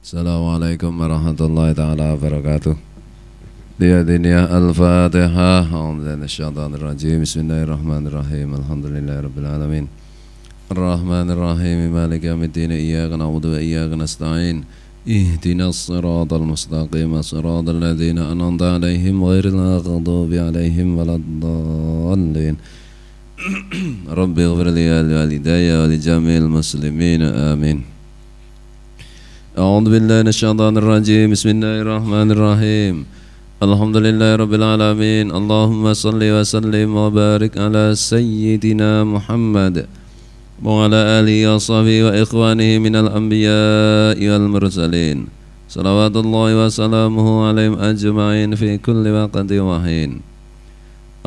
Assalamualaikum warahmatullahi taala wabarakatuh. Biyadiniya al-Fatihah. A'udzu minasyaitonir rajim. Bismillahirrahmanirrahim. Alhamdulillahirabbil alamin. Arrahmanirrahim. Maliki yaumiddin. Iyyaka na'budu wa iyyaka nasta'in. Ihdinas siratal mustaqim. Siratal ladzina an'amta 'alaihim ghairil maghdubi 'alaihim waladdallin. Rabbi ighfir li wa liwalidayya wa li jami'il muslimin. Amin. أعوذ بالله من الشيطان الرجيم بسم الله الرحمن الرحيم الحمد لله رب العالمين اللهم صل وسلم وبارك على سيدنا محمد وعلى آله وصحبه وإخوانه من الأنبياء والمرسلين صلوات الله وسلامه عليهم أجمعين في كل وقت وحين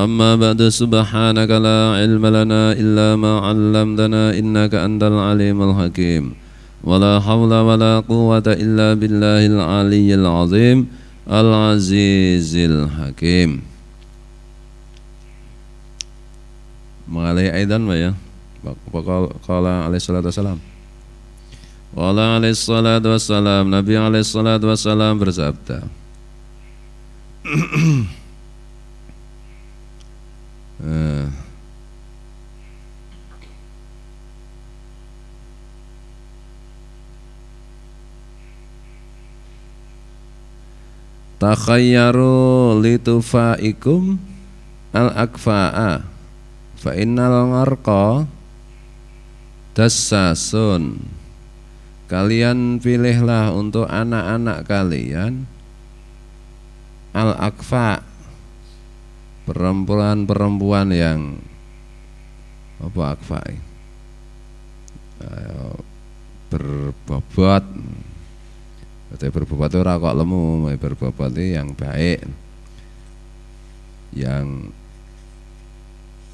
أما بعد سبحانك لا علم لنا إلا ما علمتنا إنك أنت العليم الحكيم ولا حول ولا قوة إلا بالله العلي العظيم العزيز الحكيم. Mengalih aidan ya. Qala alaihi salatu wassalam. Qala alaihi salatu wassalam, Nabi alaihi salatu wassalam bersabda. Takhayyaru litufaikum al-akfa'a fa innal gharqa dassasun. Kalian pilihlah untuk anak-anak kalian al-akfa, perempuan-perempuan yang apa akfa? Berbobot. Berarti berbobot itu ora kok lemu, berbobot itu yang baik, yang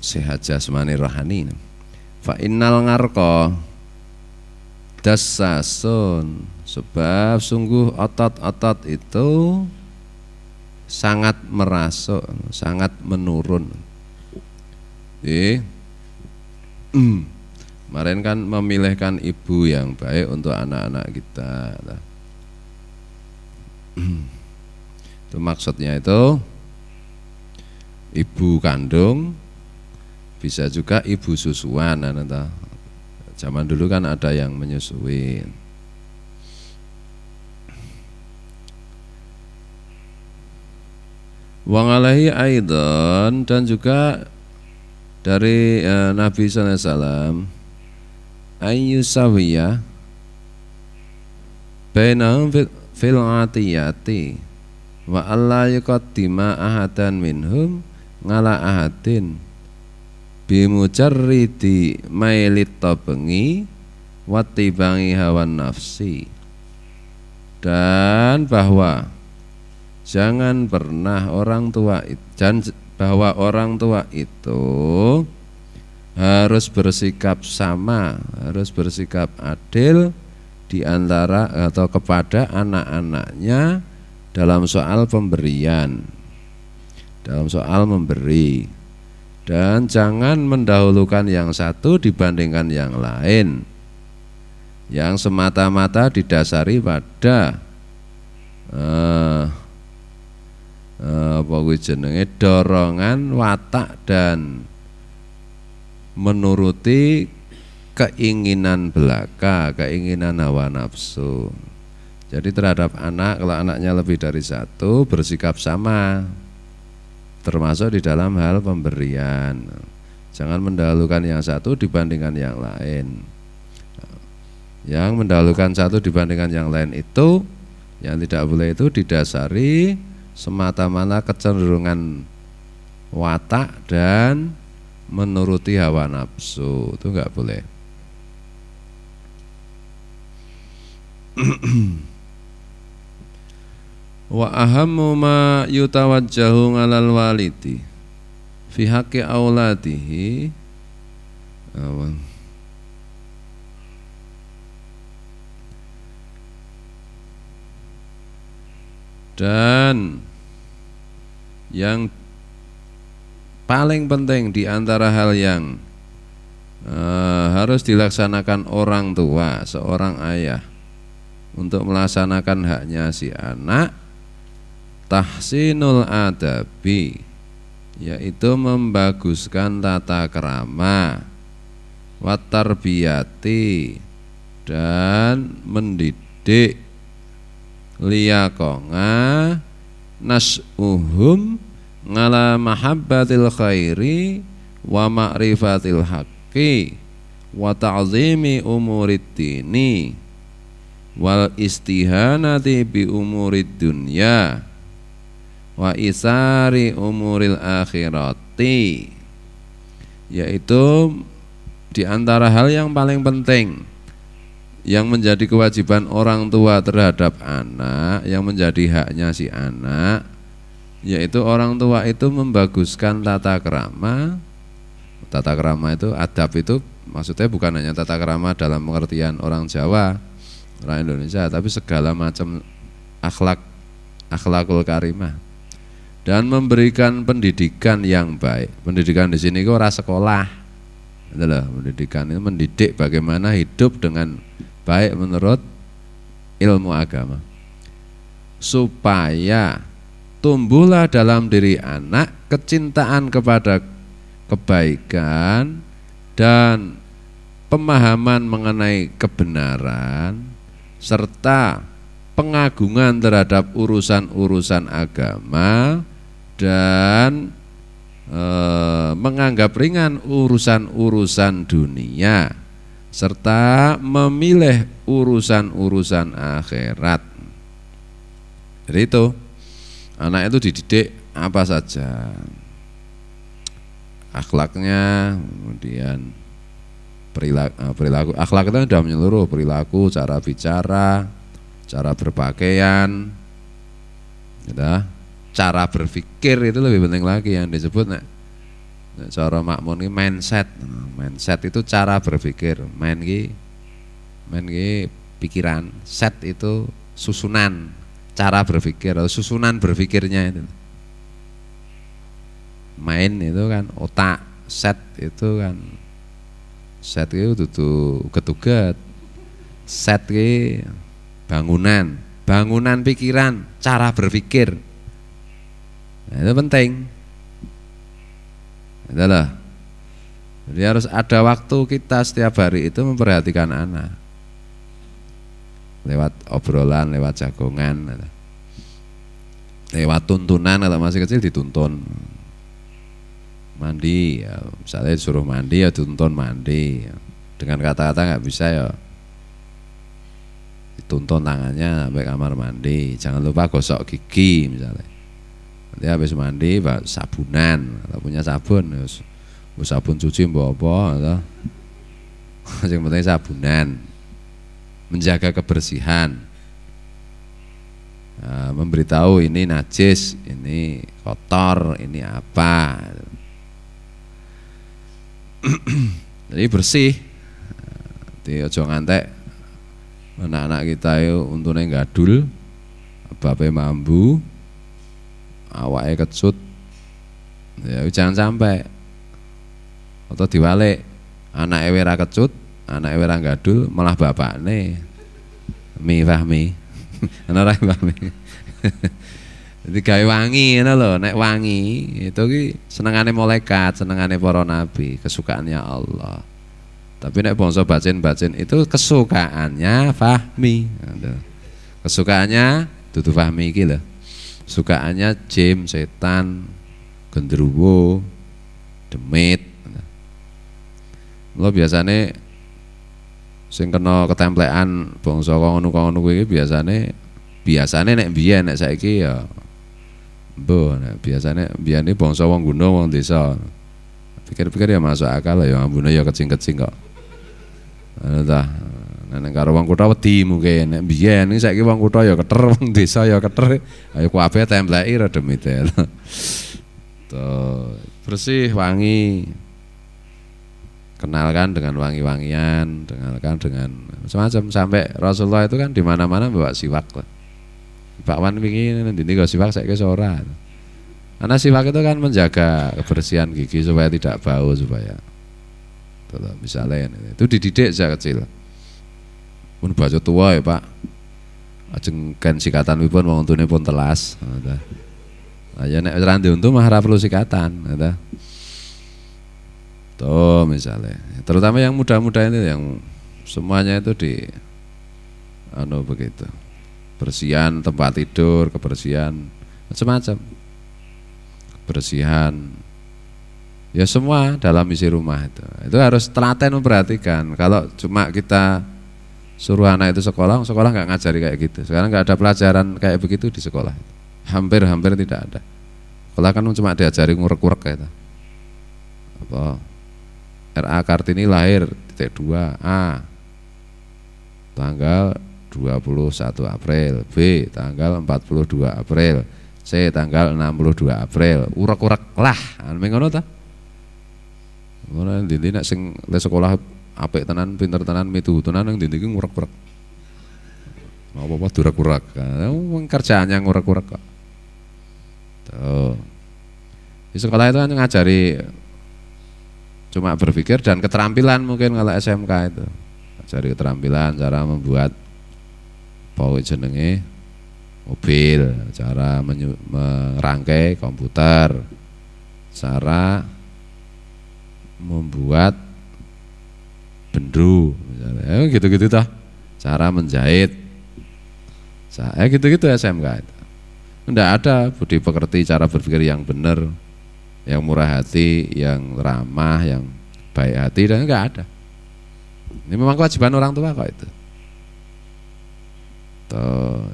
sehat jasmani rohani. Fa innal ngarqa dassasun, sebab sungguh otot-otot itu sangat merasuk, sangat menurun. Kemarin kan memilihkan ibu yang baik untuk anak-anak kita. Itu maksudnya itu ibu kandung, bisa juga ibu susuan. Zaman dulu kan ada yang menyusui. Wa alaihi aidan, dan juga dari Nabi sallallahu alaihi wasallam ayyusawiyah bainahum fil atiyati wa alla yuqaddima ahadan minhum ngala ahadin bimujarridi mailit tabengi wattibangi hawan nafsi, dan bahwa jangan pernah bahwa orang tua itu harus bersikap sama, harus bersikap adil di antara atau kepada anak-anaknya dalam soal pemberian, dalam soal memberi, dan jangan mendahulukan yang satu dibandingkan yang lain, yang semata-mata didasari pada dorongan watak dan menuruti keinginan belaka, keinginan hawa nafsu. Jadi terhadap anak, kalau anaknya lebih dari satu, bersikap sama, termasuk di dalam hal pemberian. Jangan mendahulukan yang satu dibandingkan yang lain. Yang mendahulukan satu dibandingkan yang lain itu, yang tidak boleh itu didasari semata-mata kecenderungan watak dan menuruti hawa nafsu. Itu enggak boleh. Wa ahammu ma yutawajjahu 'alal walidi fi haqqi auladihi dan yang paling penting di antara hal yang harus dilaksanakan orang tua, seorang ayah untuk melaksanakan haknya si anak, tahsinul adabi, yaitu membaguskan tata krama, watarbiyati, dan mendidik, liyakonga nas'uhum ngala mahabbatil khairi wa ma'rifatil haqqi wa ta'zimi umurid dini wal istihanati bi umurid dunya wa isari umuril akhirati, yaitu di antara hal yang paling penting yang menjadi kewajiban orang tua terhadap anak, yang menjadi haknya si anak, yaitu orang tua itu membaguskan tata krama. Tata krama itu, adab itu maksudnya bukan hanya tata krama dalam pengertian orang Jawa, orang Indonesia, tapi segala macam akhlakul karimah, dan memberikan pendidikan yang baik. Pendidikan di sini kok ora sekolah, adalah pendidikan itu mendidik bagaimana hidup dengan baik menurut ilmu agama, supaya tumbuhlah dalam diri anak kecintaan kepada kebaikan dan pemahaman mengenai kebenaran serta pengagungan terhadap urusan-urusan agama dan menganggap ringan urusan-urusan dunia serta memilih urusan-urusan akhirat. Jadi itu anak itu dididik apa saja, akhlaknya, kemudian perilaku. Akhlak itu sudah menyeluruh, perilaku, cara bicara, cara berpakaian, gitu. Cara berpikir itu lebih penting lagi, yang disebut cara makmun ini mindset. Mindset itu cara berpikir, main pikiran, set itu susunan cara berpikir atau susunan berpikirnya itu. Main itu kan otak, set itu kan set itu ketugat, set itu bangunan pikiran, cara berpikir. Nah, itu penting. Itulah. Jadi harus ada waktu kita setiap hari itu memperhatikan anak. Lewat obrolan, lewat jagongan, lewat tuntunan. Kalau masih kecil dituntun. Mandi, ya, misalnya disuruh mandi ya dituntun mandi. Dengan kata-kata nggak bisa ya dituntun tangannya sampai kamar mandi. Jangan lupa gosok gigi misalnya. Nanti habis mandi sabunan, kalau punya sabun, sabun cuci apa, yang penting sabunan, menjaga kebersihan, memberitahu ini najis, ini kotor, ini apa, jadi bersih. Jadi ojo ngantek anak-anak kita itu untune gadul, bape mambu, awake kecut, ya jangan sampai. Atau diwalik, anake ora kecut, anake ora gadul, malah bapakne Fahmi. Ana ora Fahmi. Jadi gawe wangi ngono lho, nek wangi itu ki senengane malaikat, senengane para nabi, kesukaannya Allah. Tapi nek bangsa bacin-bacin itu kesukaannya Fahmi. Kesukaannya dudu Fahmi iki lho. Sukaannya jin, setan, genderuwo, demit. Lo biasane sing kena ketemplekan bangsa ngono-ngono kuwi biasane nek biyen, nek saiki ya mbuh, nek biasane biyane bangsa wong gunung, wong desa. Pikir-pikir ya masuk akal ya, ambune ya kecing-kecing kok. Anu ta. Nek karo wong kutha wedi mungkin, nek biyen iki saiki wong kutha ya keter, wong desa ya keter. Ayo kabeh templeki rada demite. Tuh, bersih, wangi. Kenalkan dengan wangi-wangian, kenalkan dengan macam-macam, sampai Rasulullah itu kan di mana-mana bawa siwak lah. Pak Wan pingin nanti kok siwak saya ke ora. Karena siwak itu kan menjaga kebersihan gigi supaya tidak bau, supaya misalnya itu dididik sejak kecil. Pun baca tua ya Pak, ajeng ken sikatanipun wong untune pun telas. Ya nek ora untu mah ora perlu sikatan, tuh misalnya, terutama yang muda-muda ini yang semuanya itu di begitu, bersihan tempat tidur, kebersihan macam-macam, kebersihan ya semua dalam isi rumah itu harus telaten memperhatikan. Kalau cuma kita suruh anak itu sekolah nggak ngajari kayak gitu. Sekarang nggak ada pelajaran kayak begitu di sekolah, hampir tidak ada. Sekolah kan cuma diajari ngurek-ngurek kayak itu. Apa R.A. Kartini lahir titik 2A tanggal 21 April, B tanggal 42 April, C tanggal 62 April. Urek-urek lah, ngono ta? Ngono ndi nek sing le sekolah apik tenan, pinter tenan, mituhu tenan nang ndi iki ngurek-urek. Apa-apa durek-urek. Wong kerjaannya ngurek-urek kok. Tuh. Di sekolah itu kan ngajari cuma berpikir dan keterampilan mungkin kalau SMK itu. Ngajari keterampilan cara membuat jenenge mobil, cara merangkai komputer, cara membuat bendu misalnya, gitu-gitu toh. Cara menjahit, gitu-gitu SMK itu. Enggak ada budi pekerti, cara berpikir yang benar, yang murah hati, yang ramah, yang baik hati, dan enggak ada. Ini memang kewajiban orang tua kok itu.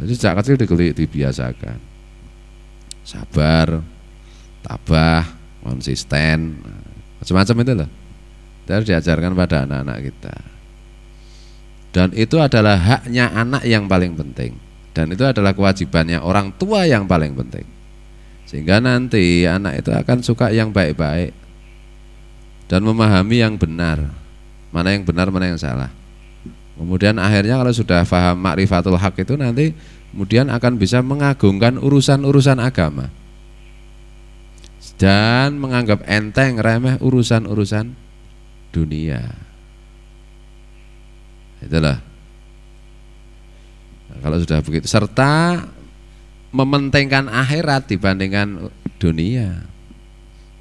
Jadi sejak kecil dibiasakan sabar, tabah, konsisten, macam-macam itu loh. Itu harus diajarkan pada anak-anak kita. Dan itu adalah haknya anak yang paling penting. Dan itu adalah kewajibannya orang tua yang paling penting. Sehingga nanti anak itu akan suka yang baik-baik dan memahami yang benar. Mana yang benar, mana yang salah. Kemudian akhirnya kalau sudah paham ma'rifatul haq itu nanti kemudian akan bisa mengagungkan urusan-urusan agama dan menganggap enteng remeh urusan-urusan dunia. Itulah. Nah, kalau sudah begitu serta mementingkan akhirat dibandingkan dunia.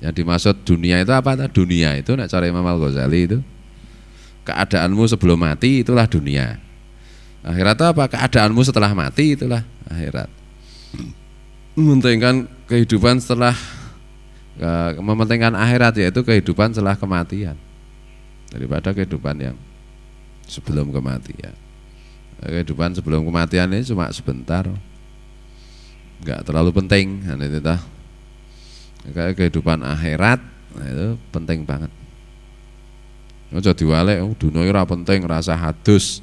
Yang dimaksud dunia itu apa? Dunia itu nek cara Imam Al-Ghazali itu keadaanmu sebelum mati itulah dunia. Akhirat itu apa? Keadaanmu setelah mati itulah akhirat. Mementingkan kehidupan setelah mementingkan akhirat yaitu kehidupan setelah kematian daripada kehidupan yang sebelum kematian. Kehidupan sebelum kematian ini cuma sebentar, nggak terlalu penting. Itu dah. Kehidupan akhirat itu penting banget. Aja diwalek dunia ora penting, rasa hadus,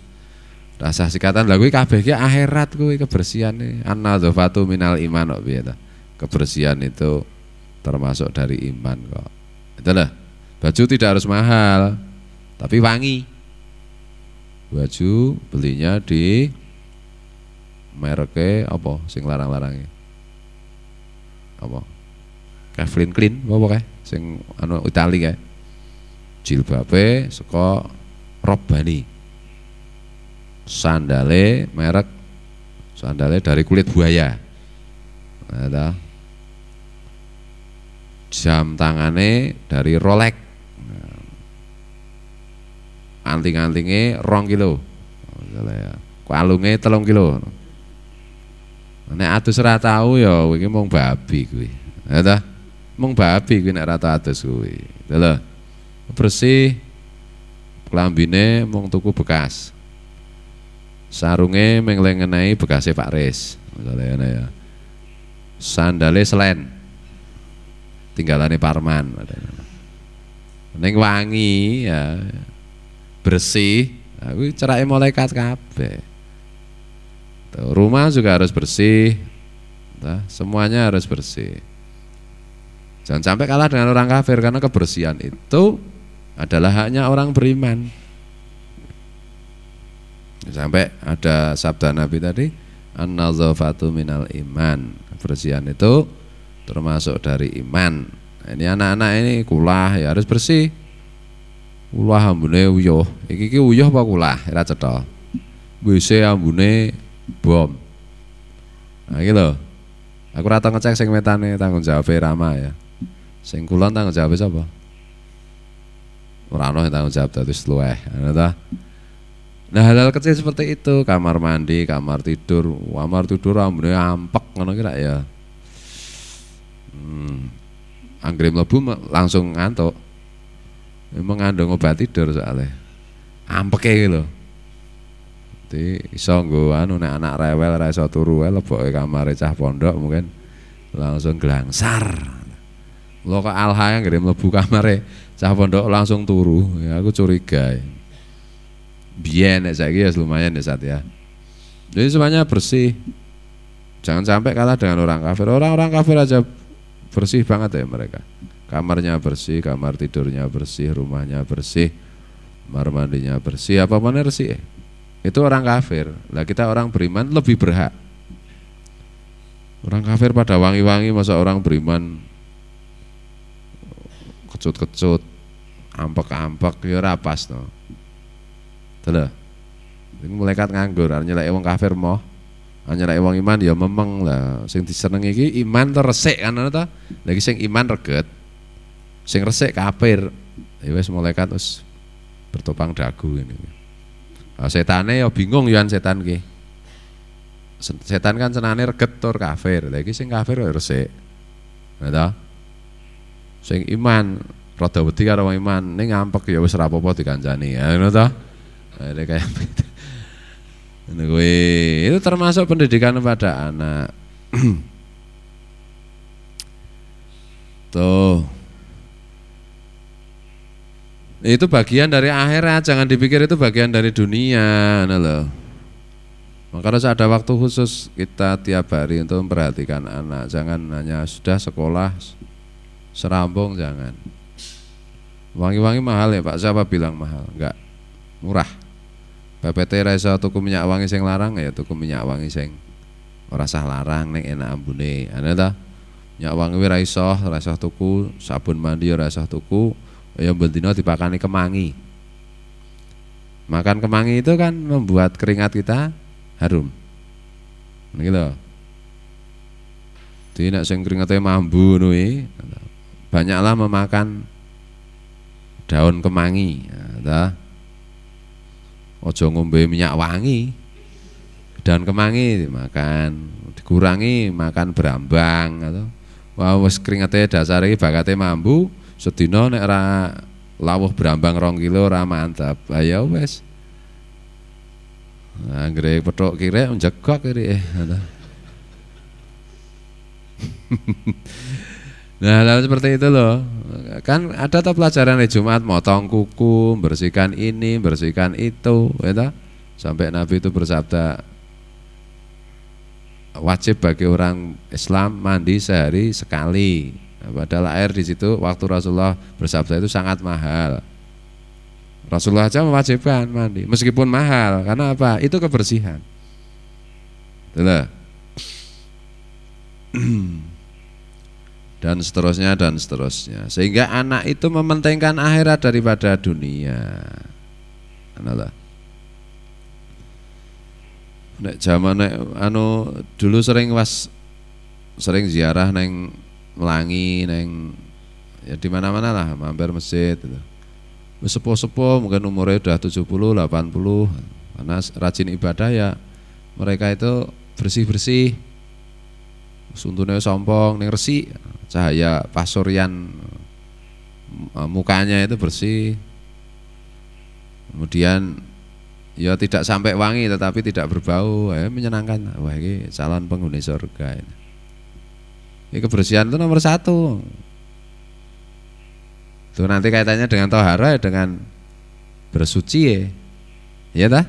rasa sikatan lha kuwi kabeh ki akhirat kuwi kebersihan iki. An-nadzafatu minal iman kok piye ta. Kebersihan itu termasuk dari iman kok. Itulah. Baju tidak harus mahal, tapi wangi. Baju belinya di mereknya apa sing larang-larangnya? Apa? Calvin Klein apa kae? Sing anu Itali kae. Jilbabe saka Robbani, sandale merek sandale dari kulit buaya, ada jam tangane dari Rolex, anting-antingnya 2 kilo, kalungnya 3 kilo. Nek atus ora tau ya iki mung babi kuwi, ada mung babi kuwi nek ora tau atus kuwi, lho. Bersih, klambine mung tuku bekas, sarunge mengleng ngenai bekasnya Pak Res, misalnya ya. Sandale Selen, tinggalane Parman, neng wangi ya, bersih, aku cerake malaikat kabeh. Rumah juga harus bersih, semuanya harus bersih. Jangan sampai kalah dengan orang kafir karena kebersihan itu adalah haknya orang beriman. Sampai ada sabda Nabi tadi, an-nadzafatu minal iman. Kebersihan itu termasuk dari iman. Ini anak-anak ini kulah ya harus bersih. Kulah ambune uyuh. Iki uyuh apa kulah? Ora cetha. WC ambune bom. Nah iki lho. Aku ora tau ngecek sing wetane tanggung jawab Rama ya. Sing kulon tanggung jawab sapa? Ora ono tanggung jawab terus luweh, ngono ta. Nah hal-hal kecil seperti itu, kamar mandi, kamar tidur ambune ampek ngono ki ya. Anggere mlebu langsung ngantuk. Memang ngandung obat tidur soalnya. Ampeke iki lho. Dadi iso nggo anu nek anak rewel ora iso turu wae leboke kamare cah pondok mungkin langsung glangsar. Lho kok alha anggere mlebu kamare cah pondok langsung turu, ya aku curiga. Biyen nek saiki ya lumayan ya Sat ya. Jadi semuanya bersih. Jangan sampai kalah dengan orang kafir. Orang-orang kafir aja bersih banget ya mereka. Kamarnya bersih, kamar tidurnya bersih, rumahnya bersih, kamar mandinya bersih, apa-apanya bersih. Itu orang kafir. Lah kita orang beriman lebih berhak. Orang kafir pada wangi-wangi, masa orang beriman kecut-kecut, ampak-ampak, ya rapas no. Telah, malaikat nganggur, nyelek wong kafir moh, nyelek wong iman ya memeng lah. Sing disenengi iki iman resik kan ta? Lagi sing iman reget, sing resik kafir. Ya wis malaikat wis bertopang dagu ini. Nah, setane ya bingung yan setan ki. Setan kan senane reget tur kafir. Lagi sing kafir ya resik. Nah ta? Sing iman rada wedi karo wong iman, ning ngampek ya wis ora apa-apa dikancani. Ya ngono ta? Ada kayak gitu. Itu termasuk pendidikan pada anak. Tuh. Itu bagian dari akhirat, jangan dipikir itu bagian dari dunia, nah loh. Maka harus ada waktu khusus kita tiap hari untuk memperhatikan anak. Jangan hanya sudah sekolah serambung, jangan. Wangi-wangi mahal ya Pak, siapa bilang mahal? Enggak, murah. BPT ra iso tuku minyak wangi sing larang ya tuku minyak wangi sing ora sah larang ning enak ambune. Ana ta? Minyak wangi ra iso tuku, sabun mandi ora iso tuku, ya bendina dipakani kemangi. Makan kemangi itu kan membuat keringat kita harum. Niki lho. Dadi nek sing keringate mambu kuwi banyaklah memakan daun kemangi, ya, ojo ngombe minyak wangi, daun kemangi dimakan, dikurangi makan berambang atau wah wis keringate dasare iki bakate mambu, sedina nek ora lawuh berambang 2 kilo ora mantap. Ayo wis. Anggere petuk kirek njegok kirike. Nah, lalu seperti itu loh. Kan ada tuh pelajaran di Jumat, motong kuku, bersihkan ini, bersihkan itu, ya. Sampai Nabi itu bersabda wajib bagi orang Islam mandi sehari sekali. Nah, padahal air di situ waktu Rasulullah bersabda itu sangat mahal. Rasulullah aja mewajibkan mandi, meskipun mahal, karena apa? Itu kebersihan. Itulah. Dan seterusnya dan seterusnya, sehingga anak itu mementingkan akhirat daripada dunia. Analah. Nek zaman anu dulu sering ziarah neng Melangi, neng ya di mana-mana lah, mampir masjid gitu. Sepuh-sepuh mungkin umurnya udah 70, 80, karena rajin ibadah ya, mereka itu bersih-bersih. Suntune sompong ning resik, cahaya pasuryan mukanya itu bersih. Kemudian ya tidak sampai wangi tetapi tidak berbau, menyenangkan. Wah, ini calon penghuni surga ini. Ini kebersihan itu nomor 1. Itu nanti kaitannya dengan tohara, dengan bersuci ya. Iya tah?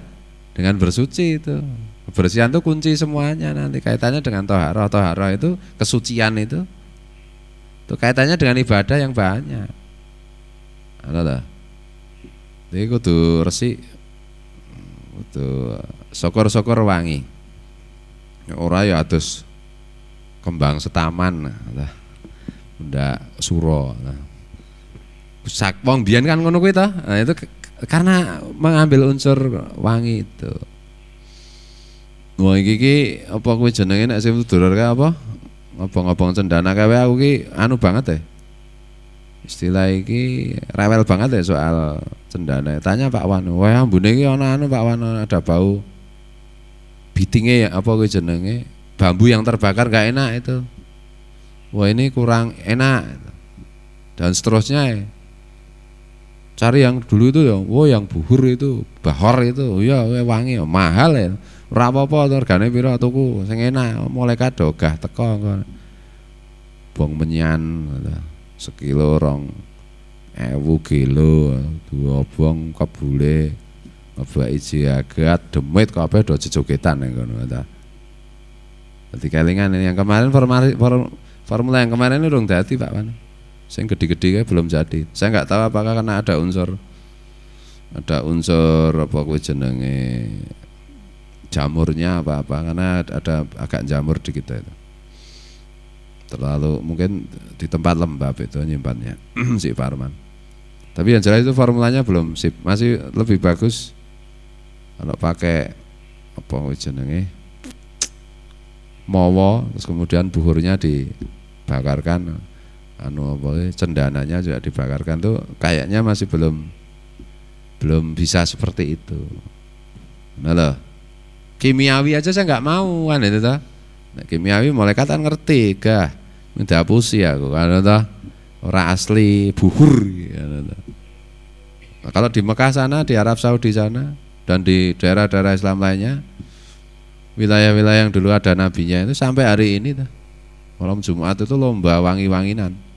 Dengan bersuci itu. Kebersihan itu kunci semuanya, nanti kaitannya dengan tohara. Tohara itu kesucian itu kaitannya dengan ibadah yang banyak. Ada. Jadi kudu resik, kudu sokor-sokor wangi. Ora ya atus kembang setaman, ndak suro. Sak wong biyen kan ngono kuwi ta. Nah, itu karena mengambil unsur wangi itu. Wah iki apa kuwi jenenge nek sing dulur kae apa? Ngobong-ngobong cendana kae aku ki anu banget ya. Istilah iki rewel banget ya soal cendana. Tanya Pak Wan, wah ambune iki ana anu Pak Wan ada bau bitingnya ya apa kuwi jenenge? Bambu yang terbakar gak enak itu. Wah ini kurang enak. Dan seterusnya ya. Cari yang dulu itu ya, wah yang buhur itu, bahor itu, ya wangi, mahal ya. Ora apa-apa regane pira tuku sing enak, malaikat dogah teko kok. Bong menyan sekilo 2.000 kilo, 2 bong kebule, ngebaki jagat, demit kabeh do jejogetan ngono ta. Dadi kelingan yang kemarin formula yang kemarin ini urung dadi Pak Wan. Sing gede-gede kayak belum jadi. Saya nggak tahu apakah karena ada unsur apa kuwi jenenge jamurnya apa karena ada agak jamur di kita itu. Terlalu mungkin di tempat lembab itu nyimpannya si Parman. Tapi yang jelas itu formulanya belum sip, masih lebih bagus kalau pakai apa kuwi jenenge mawa terus kemudian buhurnya dibakarkan. Anu apa cendananya juga dibakarkan tuh kayaknya masih belum bisa seperti itu. Nah loh, kimiawi aja saya nggak mau kan itu toh. Nah, kimiawi malaikat kan ngerti gah, minta pusi aku kan toh orang asli buhur kan toh. Nah, kalau di Mekah sana, di Arab Saudi sana dan di daerah-daerah Islam lainnya, wilayah-wilayah yang dulu ada nabinya itu sampai hari ini toh. Malam Jumat itu lomba wangi-wanginan.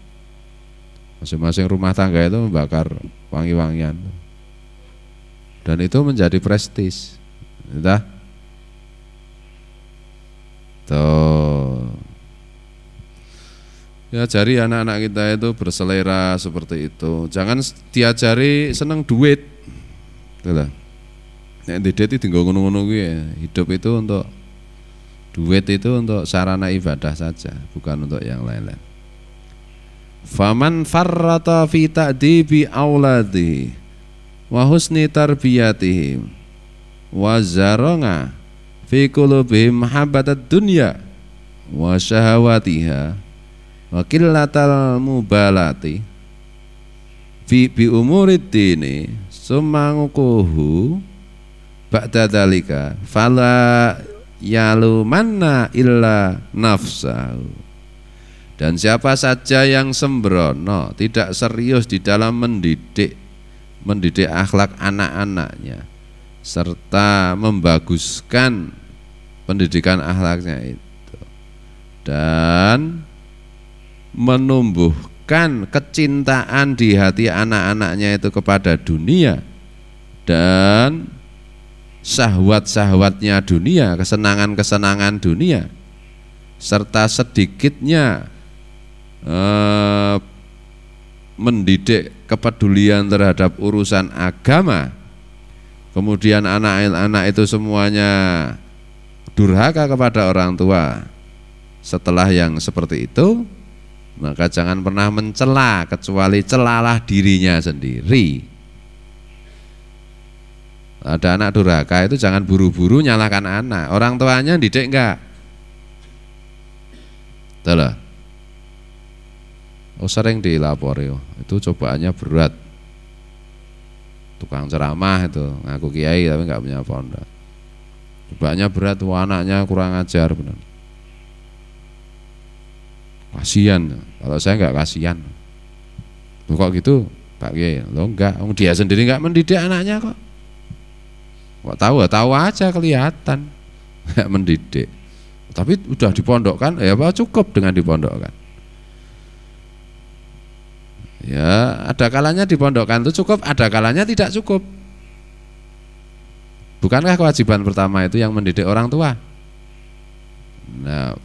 Masing-masing rumah tangga itu membakar wangi-wangian. Dan itu menjadi prestis. Entah. Tuh. Ya jari anak-anak kita itu berselera seperti itu. Jangan diajari seneng duit. Itulah. Nek duit itu tinggal ngono-ngono kuwi. Hidup itu untuk duit itu untuk sarana ibadah saja, bukan untuk yang lain-lain. Faman farrata fi ta'dibi auladi wa husni tarbiyatihim wa zaronga fi qulubihim mahabbatad dunya wa syahawatiha wa qillatal mubalati fi bi umurid dini summa ngukuhu ba'da dzalika fala yalumanna illa nafsahu. Dan siapa saja yang sembrono, tidak serius di dalam mendidik akhlak anak-anaknya serta membaguskan pendidikan akhlaknya itu dan menumbuhkan kecintaan di hati anak-anaknya itu kepada dunia dan syahwat-syahwatnya dunia, kesenangan-kesenangan dunia, serta sedikitnya mendidik kepedulian terhadap urusan agama, kemudian anak-anak itu semuanya durhaka kepada orang tua. Setelah yang seperti itu, maka jangan pernah mencela kecuali celalah dirinya sendiri. Ada anak durhaka itu jangan buru-buru nyalahkan anak. Orang tuanya didik enggak? Betul. Oh sering dilapori, itu cobaannya berat. Tukang ceramah itu ngaku kiai tapi enggak punya pondok. Cobaannya berat, wah anaknya kurang ajar benar. Kasihan, kalau saya enggak kasihan. Loh, kok gitu Pak Kiai? Loh enggak, dia sendiri enggak mendidik anaknya kok. Kok tahu? Tahu aja kelihatan enggak mendidik. Tapi udah dipondokkan, ya apa cukup dengan dipondokkan. Ya ada kalanya dipondokkan itu cukup, ada kalanya tidak cukup. Bukankah kewajiban pertama itu yang mendidik orang tua? Nah,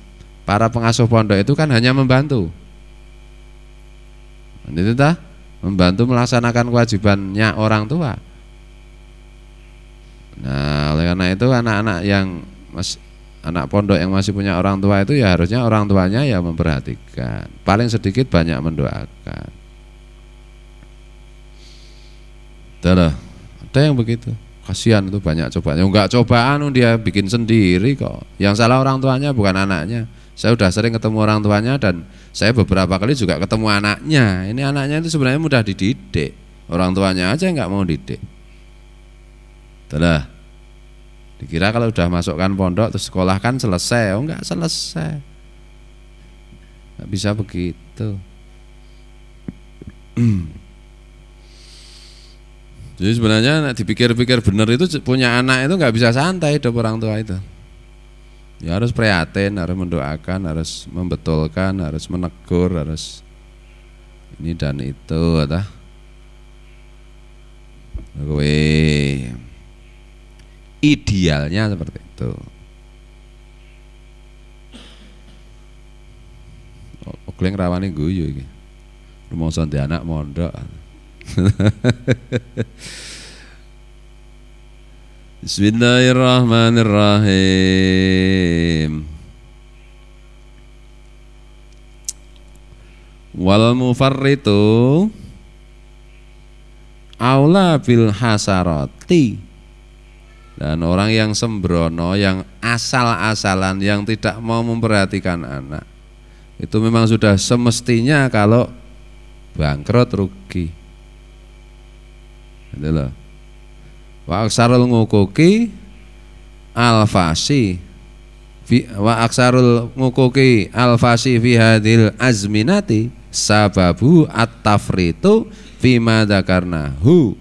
para pengasuh pondok itu kan hanya membantu. Itu tah, membantu melaksanakan kewajibannya orang tua. Nah, oleh karena itu anak-anak yang anak pondok yang masih punya orang tua itu ya harusnya orang tuanya ya memperhatikan, paling sedikit banyak mendoakan. Ada yang begitu. Kasihan itu banyak cobaan. Enggak cobaan dia bikin sendiri kok. Yang salah orang tuanya bukan anaknya. Saya sudah sering ketemu orang tuanya dan saya beberapa kali juga ketemu anaknya. Ini anaknya itu sebenarnya mudah dididik. Orang tuanya aja nggak mau didik. Itulah. Dikira kalau udah masukkan pondok terus sekolah kan selesai. Oh enggak selesai. Nggak bisa begitu. Jadi sebenarnya dipikir-pikir benar itu punya anak itu nggak bisa santai hidup orang tua itu. Ya harus prihatin, harus mendoakan, harus membetulkan, harus menegur, harus ini dan itu, atau kowe idealnya seperti itu. Okleng rawani guyu iki. Rumangsa ndek anak mondok. Bismillahirrahmanirrahim. Wal mufarritu aula bil hasarati. Dan orang yang sembrono, yang asal-asalan, yang tidak mau memperhatikan anak, itu memang sudah semestinya kalau bangkrut rugi. Itu loh. Wa aksarul ngukuki alfasi wa aksarul ngukuki alfasi fi hadil azminati sababu at-tafritu fima dzakarnahu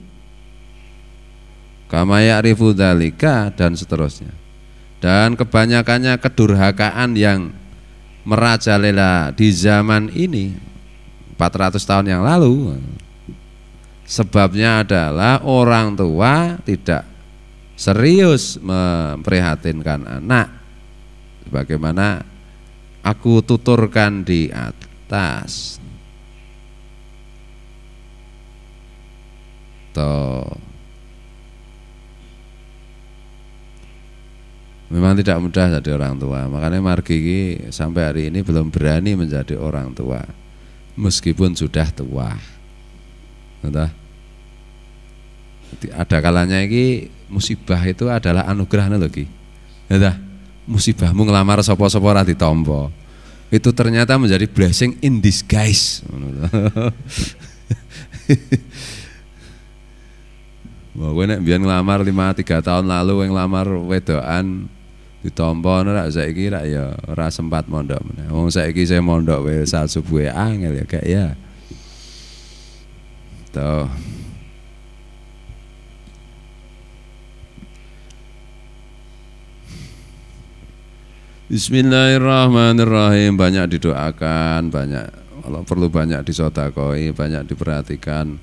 kama ya'rifu dzalika dan seterusnya. Dan kebanyakannya kedurhakaan yang merajalela di zaman ini 400 tahun yang lalu, sebabnya adalah orang tua tidak serius memprihatinkan anak. Sebagaimana aku tuturkan di atas. Memang tidak mudah jadi orang tua. Makanya Margi sampai hari ini belum berani menjadi orang tua, meskipun sudah tua. Entah. Ada kalanya ini musibah itu adalah anugerah lagi. Entah. Musibahmu ngelamar sapa-sapa ora ditampa. Itu ternyata menjadi blessing in disguise. Wah, kowe nek mbiyen nglamar 3 tahun lalu kowe nglamar wedokan ditampa ora saiki rak ya ora sempat mondok meneh. Wong saiki saya mondok wae saat subuh angel ya kayak ya. Tuh. Bismillahirrahmanirrahim. Banyak didoakan, banyak kalau perlu banyak disedekoi, banyak diperhatikan.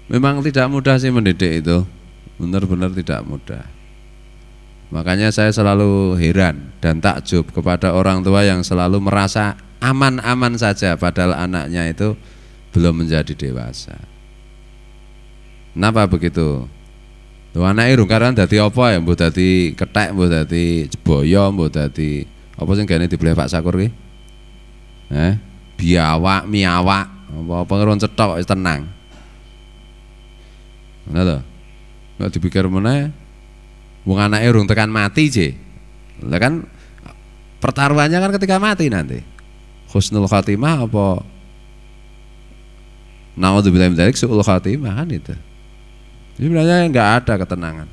Memang tidak mudah sih mendidik itu. Benar-benar tidak mudah. Makanya saya selalu heran dan takjub kepada orang tua yang selalu merasa aman-aman saja padahal anaknya itu belum menjadi dewasa. Kenapa begitu? Tuh anake rungkaran dadi apa ya? Mbuh dadi kethek, mbuh dadi jeboyo, mbuh dadi apa sing gane dibeli Pak Sakur ki? Biawak, miawak, apa ngeron cetok wis tenang. Ngono to. Nek dipikir meneh wong anake urung tekan mati je. Lah kan pertaruhannya kan ketika mati nanti. Husnul khatimah apa naudzubillahi min dzalik su'ul khatimah kan itu. Jadi sebenarnya enggak ada ketenangan.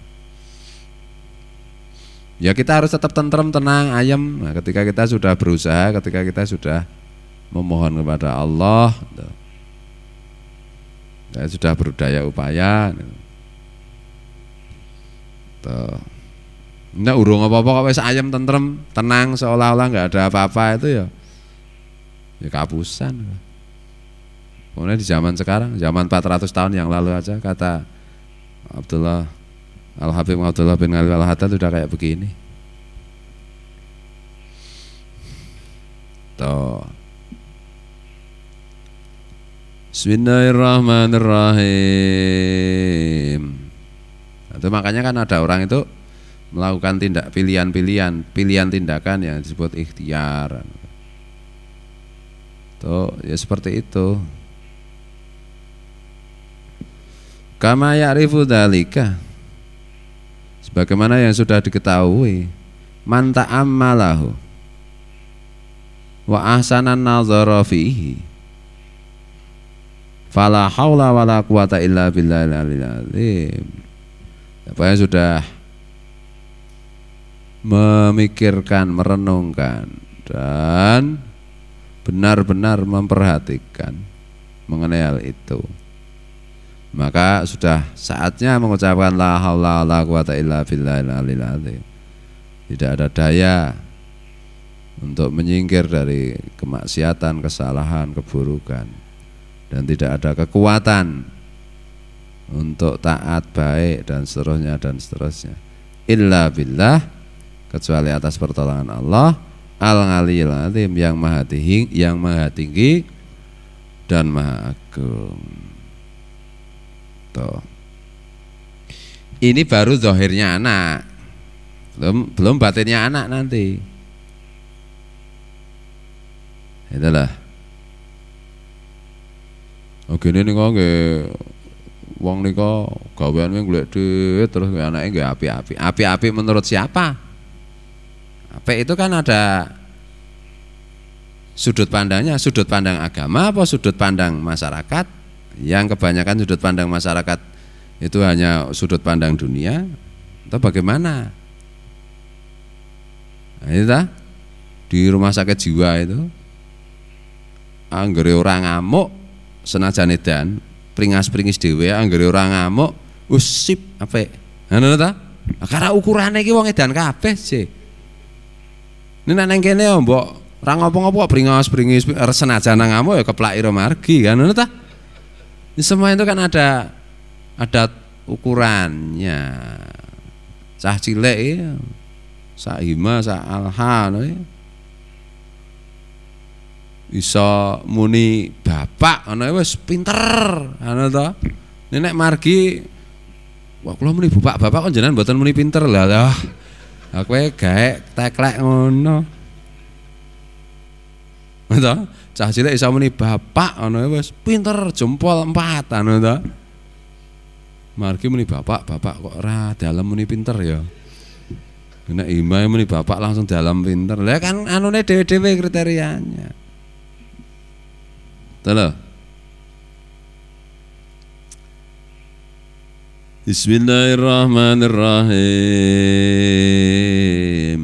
Ya kita harus tetap tentrem, tenang, ayem. Nah, ketika kita sudah berusaha, ketika kita sudah memohon kepada Allah, ya, sudah berdaya upaya. Nah, urung apa-apa kok wis ayem, tentrem, tenang, seolah-olah nggak ada apa-apa itu ya kapusan. Kemudian di zaman sekarang, zaman 400 tahun yang lalu aja kata Abdullah Al-Habib Abdullah bin Ali Al-Haddad sudah kayak begini. Tuh. Bismillahirrahmanirrahim. Itu makanya kan ada orang itu melakukan pilihan tindakan yang disebut ikhtiar. Tuh, ya seperti itu. Kama ya'rifu dzalika. Sebagaimana yang sudah diketahui, man ta'ammalahu wa ahsanan nazara fihi fala haula wala quwata illa billahil aliyil azim. Siapa yang sudah memikirkan, merenungkan dan benar-benar memperhatikan mengenai hal itu, maka sudah saatnya mengucapkan la haula wala quwata illa billahil aliyil azim. Tidak ada daya untuk menyingkir dari kemaksiatan, kesalahan, keburukan, dan tidak ada kekuatan untuk taat, baik, dan seterusnya illa billah, kecuali atas pertolongan Allah al-Aliyil Azim, yang maha tinggi dan maha agung. Tuh. Ini baru zahirnya anak, belum batinnya anak nanti. Itulah. Oke, ini nih kok wong nih kok gawean golek duit terus anaknya nggak api-api menurut siapa? Api itu kan ada sudut pandangnya, sudut pandang agama apa sudut pandang masyarakat? Yang kebanyakan sudut pandang masyarakat itu hanya sudut pandang dunia atau bagaimana? Nah, itu di rumah sakit jiwa itu anggere orang ngamuk senajan edan pringas-pringis dhewe, anggere orang ngamuk sip apik. Ngono ta? Karena ukurane iki wong edan kabeh sih. Ini nang kene yo mbok ora ngopo-ngopo pringas-pringis senajan ngamuk ya keplak ira margi kan, ngono ta? Ini semua itu kan ada ukurannya. Cah cilik ya. Sak hima, sak alha iso muni bapak ana wis pinter ana to. Nek margi wah kula muni bapak kok jenengan mboten muni pinter lah. Kowe gawe teklek ngono. To, cah cilik iso muni bapak ana wis pinter jempol 4 ana to. Margi muni bapak kok ora dalem muni pinter ya. Nek imam muni bapak langsung dalam pinter. Lah kan anune dhewe-dhewe kriterianya. Tolo. Bismillahirrahmanirrahim.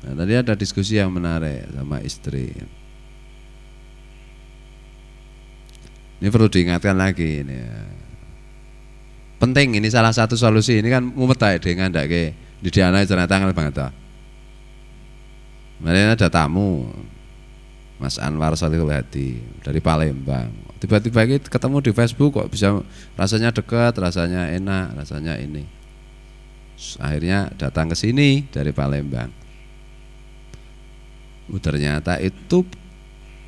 Nah, tadi ada diskusi yang menarik sama istri. Ini perlu diingatkan lagi ini. Penting, ini salah satu solusi. Ini kan mumet ae dengan ndake didik anak ternyata angel banget ta. Kemarin ada tamu Mas Anwar Solihul Hadi dari Palembang. Tiba-tiba ketemu di Facebook kok bisa rasanya dekat, rasanya enak, rasanya ini. Akhirnya datang ke sini dari Palembang. Ternyata itu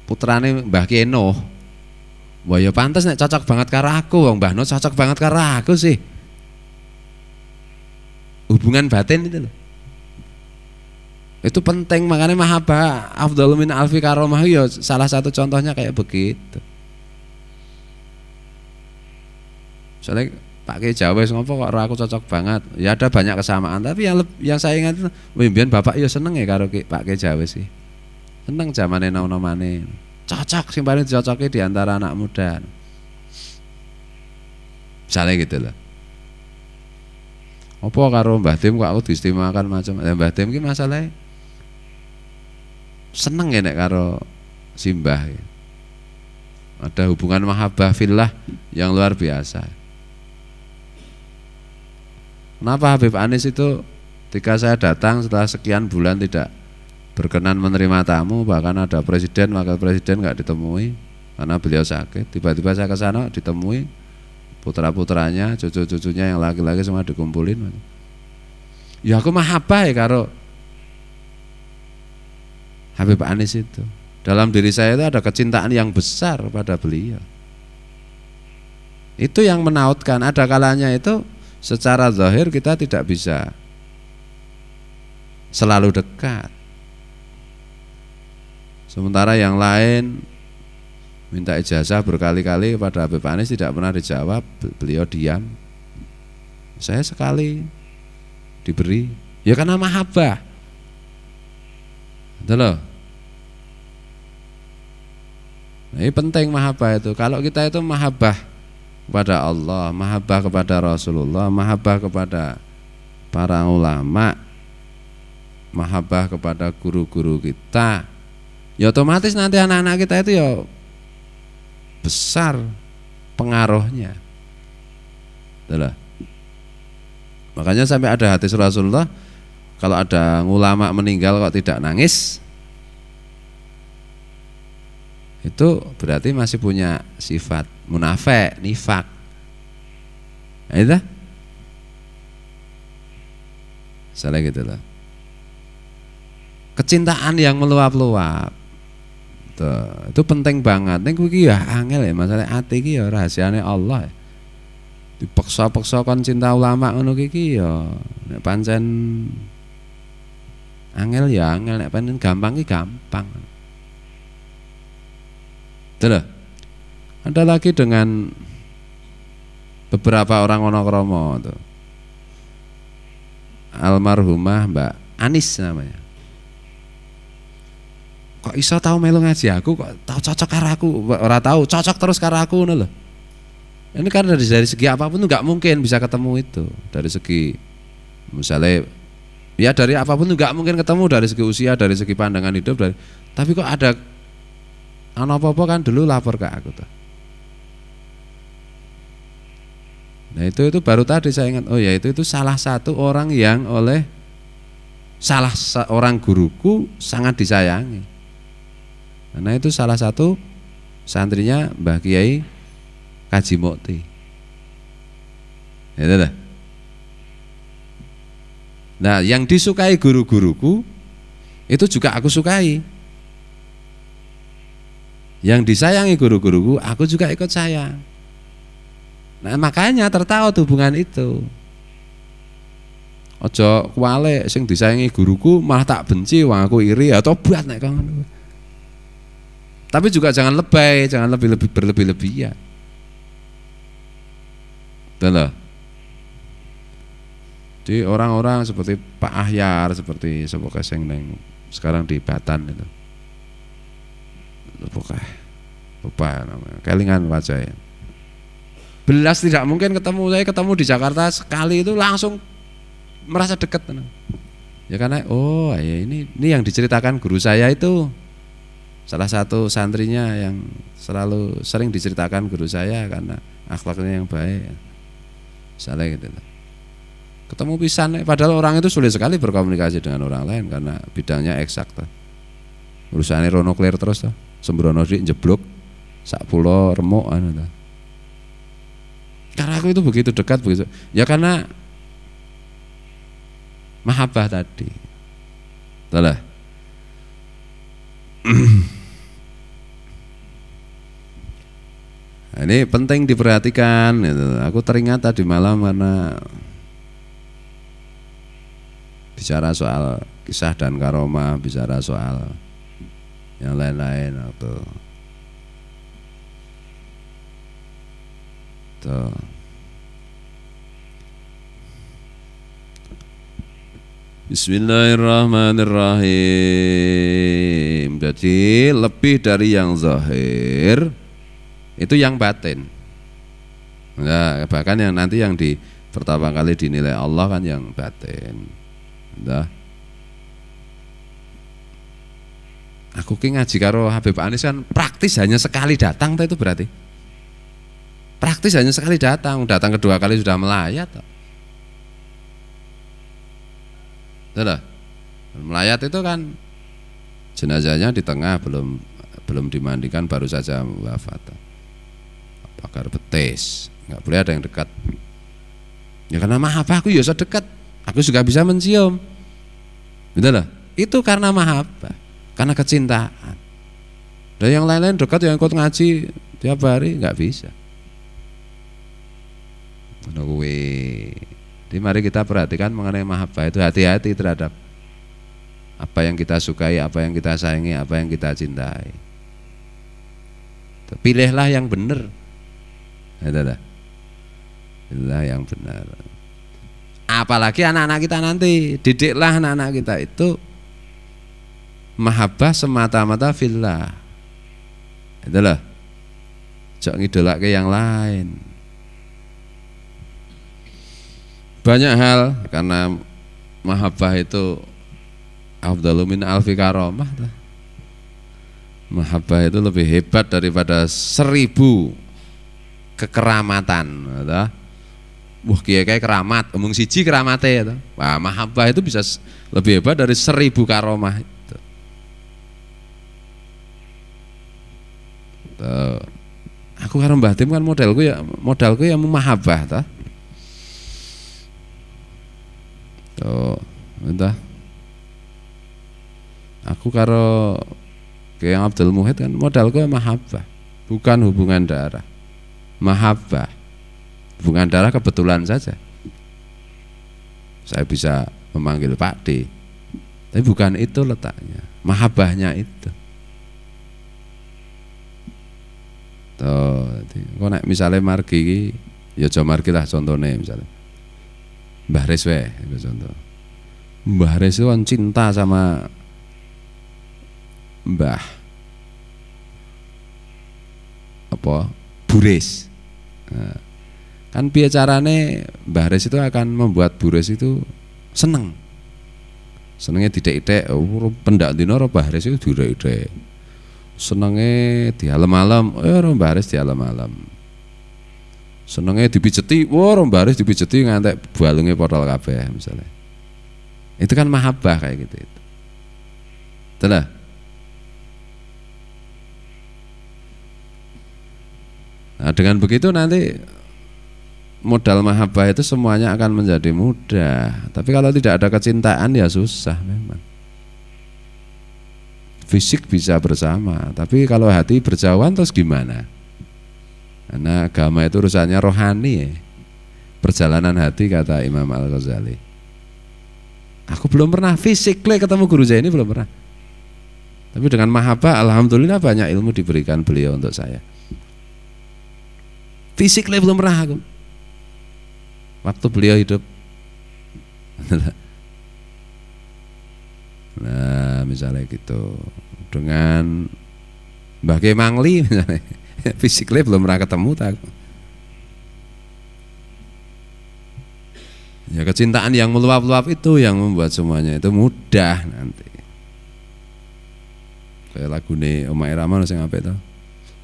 putrane Mbah Keno. Wah ya pantes nek cocok banget karo aku, wong Mbah No cocok banget karo aku sih. Hubungan batin itu loh. Itu penting, makanya mahabbah afdhalu min alfi karomah ya salah satu contohnya kayak begitu. Soalnya Pak Kiai Jawa ngopo kok aku cocok banget. Ya ada banyak kesamaan, tapi yang saya ingat itu mbiyen bapak ya seneng ya karo Pak Kiai Jawa sih. Seneng zamane nom-nomane. Cocok sing paling dicocoki di antara anak muda. Misalnya gitu loh. Apa karo Mbah Tim kok aku diistimewakan macam Mbah Tim iki masalahnya seneng ya nek karo simbah. Ada hubungan mahabbah fillah yang luar biasa. Kenapa Habib Anis itu ketika saya datang setelah sekian bulan tidak berkenan menerima tamu, bahkan ada presiden, wakil presiden nggak ditemui karena beliau sakit. Tiba-tiba saya ke sana ditemui, putra-putranya, cucu-cucunya yang laki-laki semua dikumpulin. Ya aku mahabbah ya karo Habib Anis itu. Dalam diri saya itu ada kecintaan yang besar pada beliau. Itu yang menautkan. Ada kalanya itu secara zahir kita tidak bisa selalu dekat. Sementara yang lain minta ijazah berkali-kali kepada Habib Anis tidak pernah dijawab, beliau diam. Saya sekali diberi? Ya karena mahabbah. Betul loh. Nah, ini penting mahabbah itu. Kalau kita itu mahabbah kepada Allah, mahabbah kepada Rasulullah, mahabbah kepada para ulama, mahabbah kepada guru-guru kita, ya otomatis nanti anak-anak kita itu ya besar pengaruhnya. Itulah. Makanya sampai ada hadis Rasulullah, kalau ada ulama meninggal kok tidak nangis, itu berarti masih punya sifat munafik, nifak. Nah, itu salah gitu lah. Kecintaan yang meluap-luap itu penting banget. Ning kuwi ya angel ya, masalah ati iki ya rahasiane Allah. Dipaksa-paksa kon cinta ulama ngono iki ya nek pancen angel ya angel, nek pancen gampang ki gampang. Betul. Ada lagi dengan beberapa orang Wonokromo tuh. Almarhumah Mbak Anis namanya. Kok iso tahu melu ngaji aku, kok tahu cocok karo aku, ora tahu cocok terus karo aku ngono lho. Ini karena dari segi apapun tuh nggak mungkin bisa ketemu itu. Dari segi misalnya ya dari apapun tuh nggak mungkin ketemu, dari segi usia, dari segi pandangan hidup, dari, tapi kok ada apa-apa kan dulu lapor ke aku tuh. Nah itu baru tadi saya ingat, oh ya itu salah satu orang yang oleh salah seorang guruku sangat disayangi. Karena itu salah satu santrinya Mbah Kiai Kaji Mukti. Itu dah. Nah yang disukai guru-guruku itu juga aku sukai. Yang disayangi guru-guruku aku juga ikut sayang. Nah makanya tertaut hubungan itu. Ojo kuwale sing disayangi guruku malah tak benci, wong aku iri atau tobat nek ngono. Tapi juga jangan lebay, jangan lebih-lebih berlebih-lebihan. Betul. Jadi orang-orang seperti Pak Ahyar, seperti semoga sing neng sekarang di Batan itu. Lupa namanya, kelingan wajahnya. Belas tidak mungkin ketemu, saya ketemu di Jakarta sekali itu langsung merasa dekat. Ya karena oh ya ini yang diceritakan guru saya itu salah satu santrinya yang selalu sering diceritakan guru saya karena akhlaknya yang baik. Salah gitu. Ketemu pisan, padahal orang itu sulit sekali berkomunikasi dengan orang lain karena bidangnya eksak. Urusannya rono clear terus tuh. Sembrono dik jeblok sak pulo remuk anu. Karena aku itu begitu dekat begitu. Ya karena mahabbah tadi. Betul. Nah, ini penting diperhatikan gitu. Aku teringat tadi malam karena bicara soal kisah dan karomah, bicara soal yang lain-lain atau tuh. Bismillahirrahmanirrahim. Jadi lebih dari yang zahir itu yang batin. Nah, bahkan yang nanti yang di pertama kali dinilai Allah kan yang batin. Nah, aku ki ngaji karo Habib Anis kan praktis hanya sekali datang itu berarti. Praktis hanya sekali datang kedua kali sudah melayat. Sudah. Melayat itu kan jenazahnya di tengah belum dimandikan baru saja wafat. Bakar betis, nggak boleh ada yang dekat. Ya karena mahabbah aku ya sedekat, aku juga bisa mencium. Betul lah. Itu karena mahabbah, karena kecintaan. Dan yang lain-lain dekat yang ikut ngaji tiap hari nggak bisa. Jadi mari kita perhatikan mengenai mahabbah itu, hati-hati terhadap apa yang kita sukai, apa yang kita sayangi, apa yang kita cintai. Pilihlah yang benar. Pilihlah yang benar. Apalagi anak-anak kita nanti, didiklah anak-anak kita itu mahabbah semata-mata fillah. Itulah, jangan ngidolake yang lain. Banyak hal, karena mahabbah itu afdalu min alfi karomah. Mahabbah itu lebih hebat daripada 1000 kekeramatan. Wah, kiai keramat, omong siji keramate. Wah, mahabbah itu bisa lebih hebat dari 1000 karomah itu. Aku karo Mbah Tim kan modalku ya mahabbah toh. Entah. Aku karo Kiai Abdul Muhid kan modalku mahabbah, bukan hubungan darah. Mahabbah, hubungan darah kebetulan saja. Saya bisa memanggil Pak D, tapi bukan itu letaknya. Mahabbahnya itu. Kok nek misalnya margi, ya coba margi lah contohnya misalnya. Mbah Res itu contoh. Mbah Res itu kan cinta sama Mbah Buris. Nah, kan piye carane Mbah Res itu akan membuat Buris itu seneng. Senengnya didek-dek, pendak dino Mbah Res itu direk-dek. Senenge dialem-alem, Mbah Res dialem-alem. Senenge dipijeti, Mbah Res dipijeti ngantek balunge potol kabeh misalnya. Itu kan mahabbah kayak gitu itu. Itulah. Nah, dengan begitu nanti modal mahabbah itu semuanya akan menjadi mudah. Tapi kalau tidak ada kecintaan ya susah memang. Fisik bisa bersama, tapi kalau hati berjauhan terus gimana? Karena agama itu urusannya rohani ya. Perjalanan hati kata Imam Al-Ghazali. Aku belum pernah fisikly ketemu guru saya ini, belum pernah. Tapi dengan mahabbah alhamdulillah banyak ilmu diberikan beliau untuk saya. Fisikly belum pernah aku. Waktu beliau hidup. Nah misalnya gitu. Dengan Mbah Kiai Mangli misalnya, fisikly belum pernah ketemu tak. Ya kecintaan yang meluap-luap itu yang membuat semuanya itu mudah nanti. Kayak lagune Oma Irama sing apik to.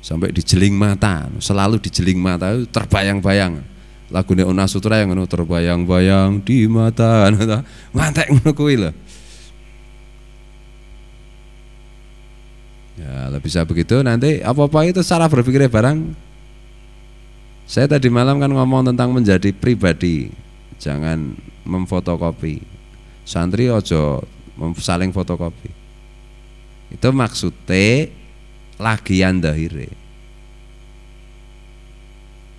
Sampai dijeling mata, selalu dijeling mata itu terbayang-bayang. Lagune Ona Sutra yang ngono terbayang-bayang di mata. Mantek ngono kuwi lho. Ya, bisa begitu nanti apa-apa itu cara berpikirnya barang. Saya tadi malam kan ngomong tentang menjadi pribadi. Jangan memfotokopi. Santri ojo saling fotokopi. Itu maksudnya lagian dahire.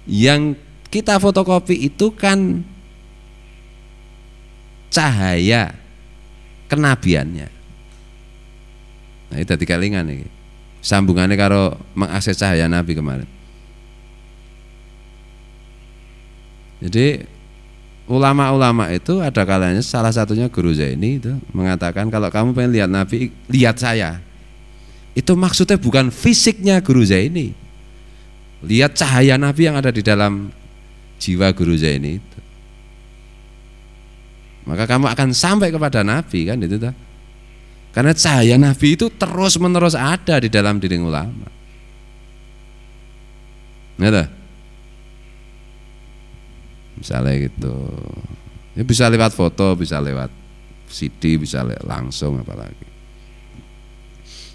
Yang kita fotokopi itu kan cahaya kenabiannya. Nah itu tadi kalingan ini. Sambungannya karo mengakses cahaya Nabi kemarin. Jadi ulama-ulama itu ada kalanya salah satunya guru Zaini itu mengatakan kalau kamu pengen lihat Nabi, lihat saya. Itu maksudnya bukan fisiknya guru Zaini. Lihat cahaya Nabi yang ada di dalam jiwa guru Zaini itu. Maka kamu akan sampai kepada Nabi kan itu tuh. Karena cahaya Nabi itu terus-menerus ada di dalam diri ulama. Nggak? Misalnya gitu. Ya bisa lewat foto, bisa lewat CD, bisa langsung apalagi.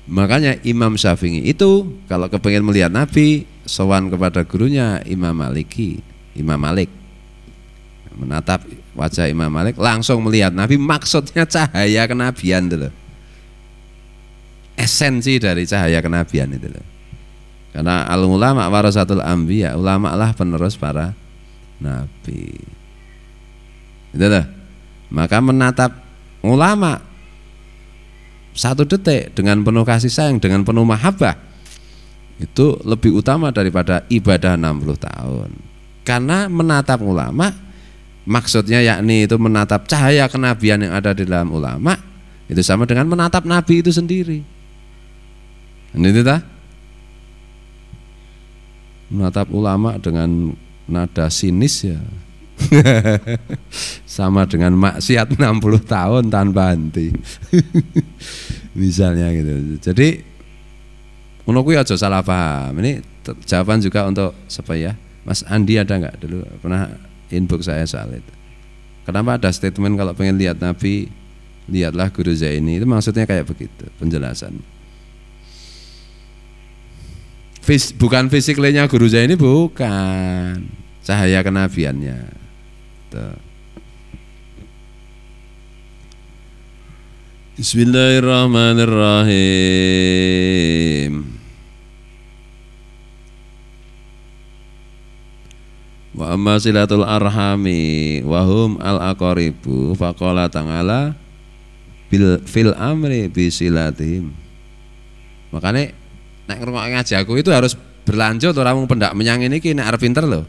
Makanya Imam Syafi'i itu kalau kepengen melihat Nabi, sowan kepada gurunya Imam Malik. Menatap wajah Imam Malik langsung melihat Nabi, maksudnya cahaya kenabian itu loh. Esensi dari cahaya kenabian itu loh. Karena al-ulama warasatul anbiya, ulama lah penerus para Nabi. Itu loh. Maka menatap ulama 1 detik dengan penuh kasih sayang, dengan penuh mahabbah, itu lebih utama daripada ibadah 60 tahun. Karena menatap ulama Maksudnya yakni itu menatap cahaya kenabian yang ada di dalam ulama, itu sama dengan menatap nabi itu sendiri. Ini itu ta? Menatap ulama dengan nada sinis ya. Sama dengan maksiat 60 tahun tanpa henti. Misalnya gitu. Jadi ngono kuwi aja salah paham. Ini jawaban juga untuk supaya Mas Andi ada nggak dulu pernah inbox saya soal itu. Kenapa ada statement kalau pengen lihat Nabi, lihatlah Guru Zaini, itu maksudnya kayak begitu penjelasan. Bukan fisiknya Guru Zaini, bukan cahaya kenabiannya. Tuh. Bismillahirrahmanirrahim. Wa amma silatul arhami wahum al aqaribu faqala ta'ala fil amri bisilatihim. Makanya nek ngrungokne ngaji aku itu harus berlanjut ora mung pendak menyang ini ki nek arep pinter lho.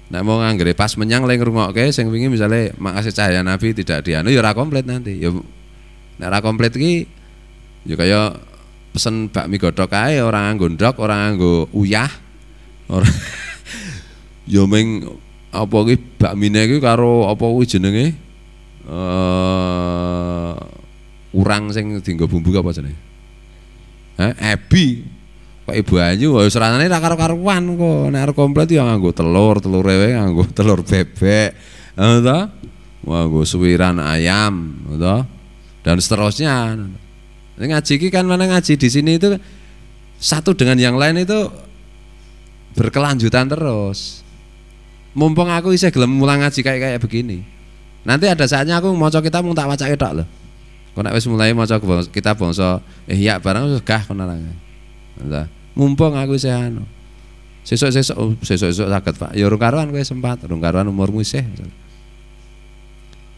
Nek mau nganggere pas menyang lek ngrungokke sing wingi misale makasih cahaya Nabi tidak dianu ya ora komplit nanti. Ya nek ora komplit ki ya kaya pesen bakmi godhog ae ora nganggo ndok, ora nganggo uyah. Ora ya ming apa ki bakmine ki karo apa kuwi jenenge urang sing dienggo bumbu apa jenenge? Ebi. Kok Ibu Ayu wis rasane ra karo-karuan kok. Nek arep komplit ya nganggo telur wae nganggo telur bebek. Ngono ta? Nganggo suwiran ayam, ngono ta? Dan seterusnya. Ngaji ki kan mana ngaji di sini itu satu dengan yang lain itu berkelanjutan terus. Mumpung aku isih gelem mulang ngaji kayak begini. Nanti ada saatnya aku maca kitab mung tak wacake tok lho. Kok nek wis mulai maca kitab bangsa Ihya barang wis gah kono nang. Mumpung aku isih anu. Sesuk saged Pak. Ya urung karuan kowe sempat, urung karuan umurmu isih.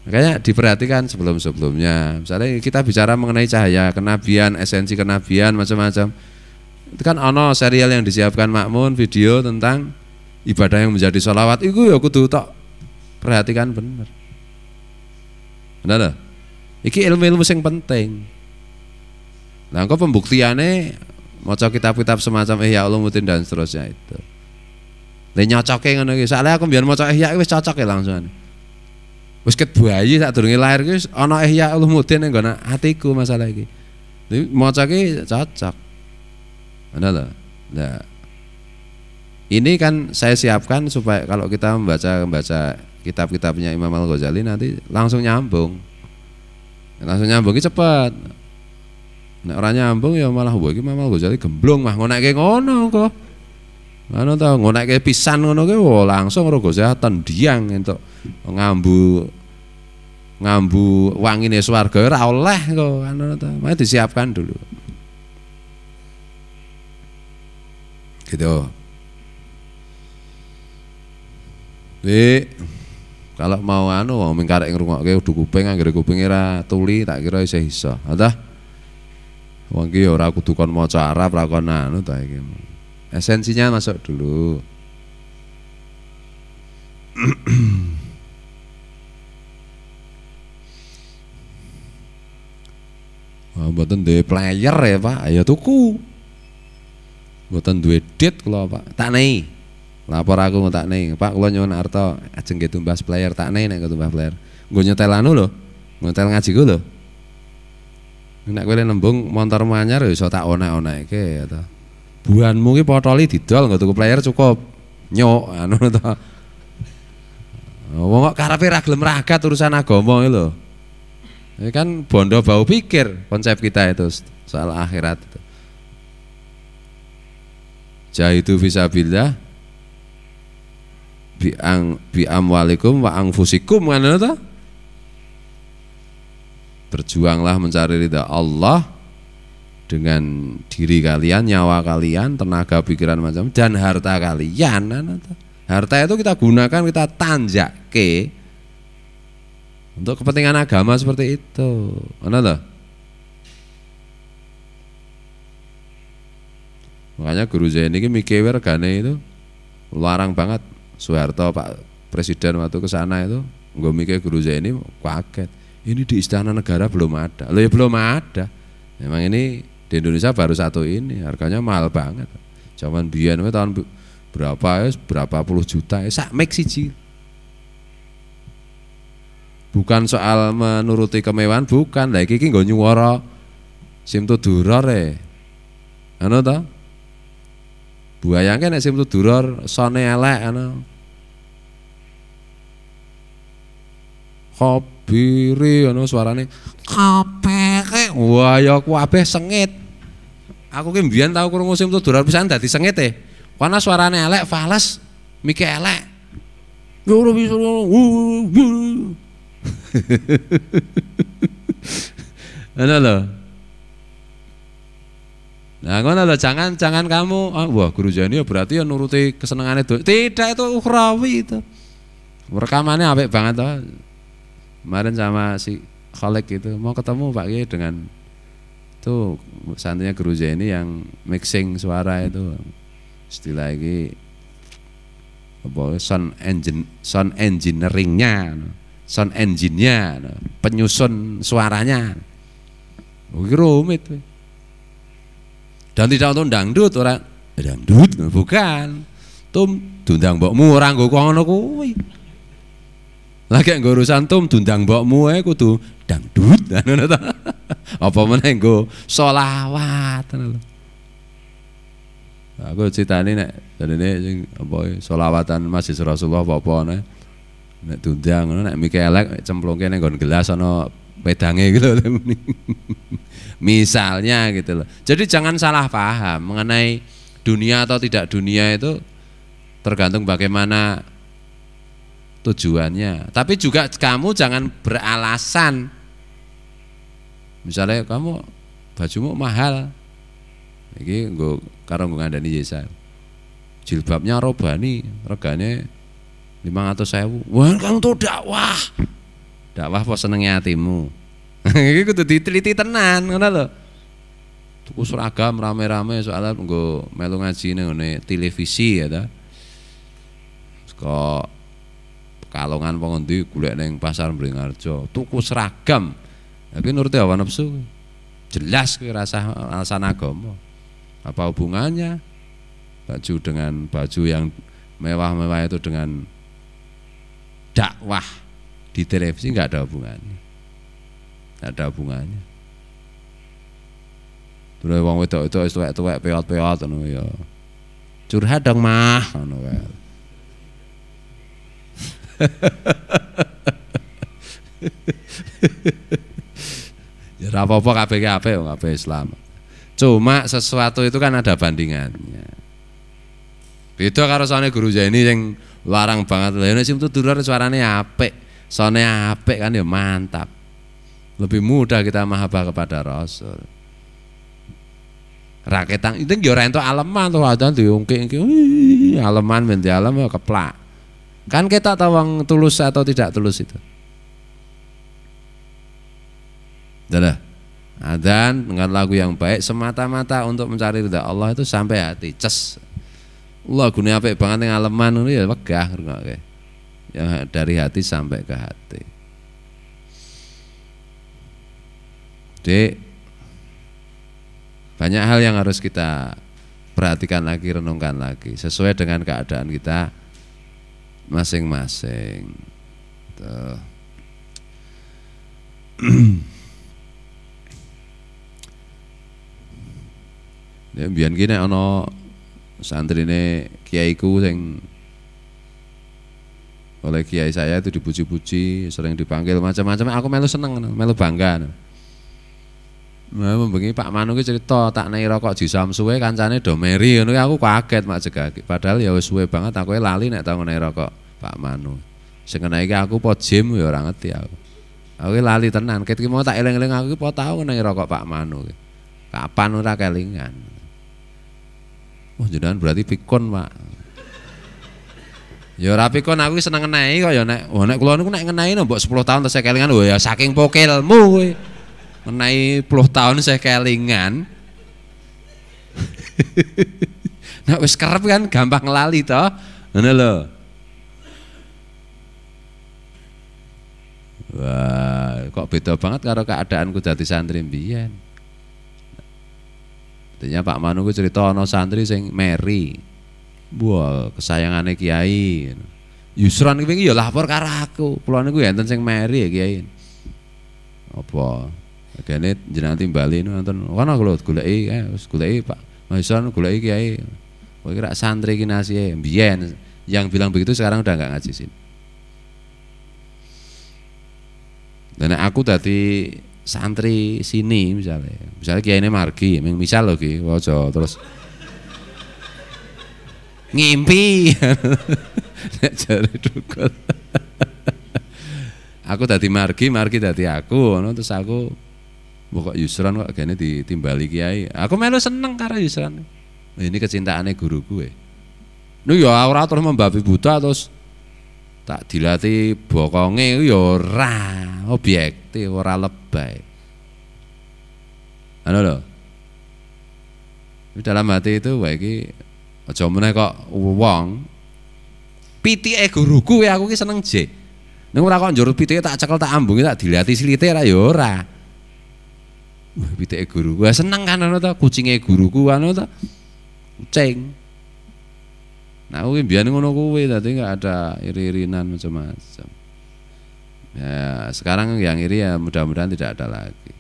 Makanya diperhatikan sebelum-sebelumnya. Misalnya kita bicara mengenai cahaya kenabian, esensi kenabian macam-macam. Itu kan ono serial yang disiapkan Makmun, video tentang ibadah yang menjadi sholawat itu ya kudu tok perhatikan bener. Bener. Iki ilmu-ilmu sing penting. Nah, engko pembuktiane maca kitab-kitab semacam Ihya Ulumuddin dan seterusnya itu. Lah nyocoke ngono iki. Soale aku mbiyen maca Ihya wis cocok ya langsung. Wis ket bayi sadurunge lahir ki wis ana Ihya Ulumuddin ning nggon atiku masalah iki. Iki maca ki cocok. Bener lho. Nah, ini kan saya siapkan supaya kalau kita membaca kitab-kitabnya Imam Al-Ghazali nanti langsung nyambung. Langsung nyambung ki cepet. Nek ora nyambung ya malah mbok iki Imam Al-Ghazali gemblong mah ngonekke ngono kok. Ngono ta ngonekke pisan ngono ki langsung rogo sehatan diang entuk ngambu wangine swarga ora oleh kok ngono ta. Mane disiapkan dulu. Gitu. Kalau mau anu wong mingkarek ngrungokke udu kuping anggere kupinge ra tuli tak kira isih iso. Tah. Wong ki ora kudu kon maca Arab ra kon anu ta iki. Esensinya masuk dulu. Mboten duwe player ya Pak, ayo tuku. Mboten duwe dit kula Pak, tak nei. Lapor aku tak nei, Pak kula nyuwun arta ajeng nggih tumbas player tak nei nek tumbas player. Nggo nyetel anu lho, nyetel ngajiku lho. Nek kowe nembung montormu anyar ya iso tak onek-onekke ya ta. Buanmu ki potoli didol nggo tuku player cukup. Nyuk anu ta. Wong kok karepe ra gelem ragat urusan agama iki lho. Ini kan bondo bau pikir konsep kita itu soal akhirat itu. Jahidu fisabilillah bi amwalikum wa anfusikum ngono ta? Berjuanglah mencari ridha Allah dengan diri kalian, nyawa kalian, tenaga pikiran macam dan harta kalian. Harta itu kita gunakan, kita tanjakke untuk kepentingan agama seperti itu. Mana loh? Makanya Guru Zaini ini mikir regane itu larang banget. Soeharto Pak presiden waktu ke sana itu gue mikir Guru Zaini kaget. Ini di Istana Negara belum ada. Loh ya belum ada. Memang ini di Indonesia baru satu ini, harganya mahal banget. Zaman biyen tahun berapa ya, berapa puluh juta ya, sak mek siji. Bukan soal menuruti kemewahan, bukan. Lah iki nggo nyuwara Simtu Duror anu to. Buayangke nek Simtu Duror sone elek anu. Khabiri anu suarane kapeke. Wah ya kabeh sengit. Aku ki mbiyen tau krungu Simtu Duror pisan dadi sengit Karena suarane elek, fales, mike elek. Ya ora bisa. Ana lho. Nah, ngono lho, jangan kamu wah Guru Zaini berarti ya nuruti kesenengane tidak, itu ukhrawi itu. Rekamannya apik banget toh. Kemarin sama si Khalek itu mau ketemu Pak Kiai dengan tuh santrinya Guru Zaini yang mixing suara itu. Istilah iki apa sound engineeringnya, sound engine-nya, penyusun suaranya. Rumit. Dan tidak untuk dangdut, orang dangdut bukan. Tum dundang mbokmu ora nggo ngono kuwi. Lagi nggo urusan tum dundang mbokmu kudu dangdut ngono ta. Apa meneh nggo selawat ngono lho. Aku critane nek dadene sing apa selawatan Masjid Rasulullah apa nek dundang ngono nek mike elek cemplungke ning nggon gelas ana wedange gitu. Misalnya gitu loh. Jadi jangan salah paham mengenai dunia atau tidak dunia itu tergantung bagaimana tujuannya. Tapi juga kamu jangan beralasan. Misalnya kamu bajumu mahal, iki nggo karo ngandani Yesa. Jilbabnya robani, regane 500.000. Wah, kamu tuh dakwah. Dakwah apa senenge atimu. Iki kudu diteliti tenan, ngono lho. Tuku seragam rame-rame soalnya nggo melu ngaji ngene televisi ya ta. Kok Pekalongan apa ngendi golek ning pasar Mringharjo, tuku seragam. Tapi nuruti hawa nafsu. Jelas kuwi alasan agama. Apa hubungannya baju dengan baju yang mewah-mewah itu dengan dakwah di televisi? Enggak ada hubungannya. Enggak ada hubungannya. Terus wong wedok itu tuwek-tuwek peot-peot ngono ya. Curhat dong mah ngono kae. Ya ora apa-apa kabeh kabeh Islam. Cuma sesuatu itu kan ada bandingannya. Beda karo sone Guru Zaini yang larang banget. Lah nek Simtu Duror suarane apik, sone apik kan ya mantap. Lebih mudah kita mahabbah kepada Rasul. Raketang itu ya ora entuk aleman to adan diungkik-ungkik. Aleman men di alam ya keplak. Kan kita tahu wong tulus atau tidak tulus itu. Dah. Adzan dengan lagu yang baik semata-mata untuk mencari ridha Allah itu sampai hati, ces. Allah gune apik banget ning aleman ngono ya wegah ngrungokke. Ya dari hati sampai ke hati. Dek, banyak hal yang harus kita perhatikan lagi, renungkan lagi sesuai dengan keadaan kita masing-masing. Tuh. Ya mbiyen ki nek ana santrine kiaiku sing oleh kiai saya itu dipuji-puji, sering dipanggil macam-macam, aku melu seneng, melu bangga. Nah, membengi Pak Manu ki cerita tak naik rokok di Samsuwe kancane do meri ngono aku kaget mak jegake. Padahal ya wis suwe banget aku lali nek tau naik rokok Pak Manu. Sing ngeneki aku po gym ya ora ngerti aku. Aku lali tenan, ket ki mau tak eling-eling aku ki po tau naik rokok Pak Manu. Kapan ora kelingan. Oh jenengan berarti pikun, Pak. Ya ora pikun aku seneng ngenehi kok ya nek kula niku nek ngenehi mbok 10 tahun terus saya kelingan lho ya saking pokilmu kowe. Ngenehi 10 tahun saya kelingan. Nek wis kerep kan gampang lali to. Ngono lho. Wah, kok beda banget karo keadaanku dadi santri mbiyen. Artinya Pak Manu ku cerita ana santri sing meri. Wah, kesayangane kiai. Yusron iki ya lapor karo aku. Kula niku enten sing meri ya kiai. Apa? Dene jenengan timbali nonton. Kono kula goleki, wis goleki Pak. Yusron goleki kiai. Kowe kira santri iki nasihe mbiyen. Yang bilang begitu sekarang udah enggak ngaji sini. Dan aku tadi santri sini misalnya kiai ini margi, misal loh ki, wajo terus ngimpi, cari dukun. Aku tadi margi tadi aku, terus aku, pokok Yusron kok gini ditimbali kiai. Aku melu seneng karo Yusron. Ini kecintaannya guru gue. Nu ya ora terus membabi buta terus tak dilatih bokonge ya ora objektif, ora lebay. Anu lho. Dalam hati itu wae iki aja meneh kok wong pitike guruku ya aku ki seneng jek. Ning ora kok njur pitike tak cekel tak ambungi tak dilatih silite ra ya ora. Wah pitike guruku seneng kan anu to kucinge guruku anu to. Kucing. Nah, aku biar ngono kuwi tadi nggak ada iri-irinan macam-macam. Ya, sekarang yang iri ya mudah-mudahan tidak ada lagi.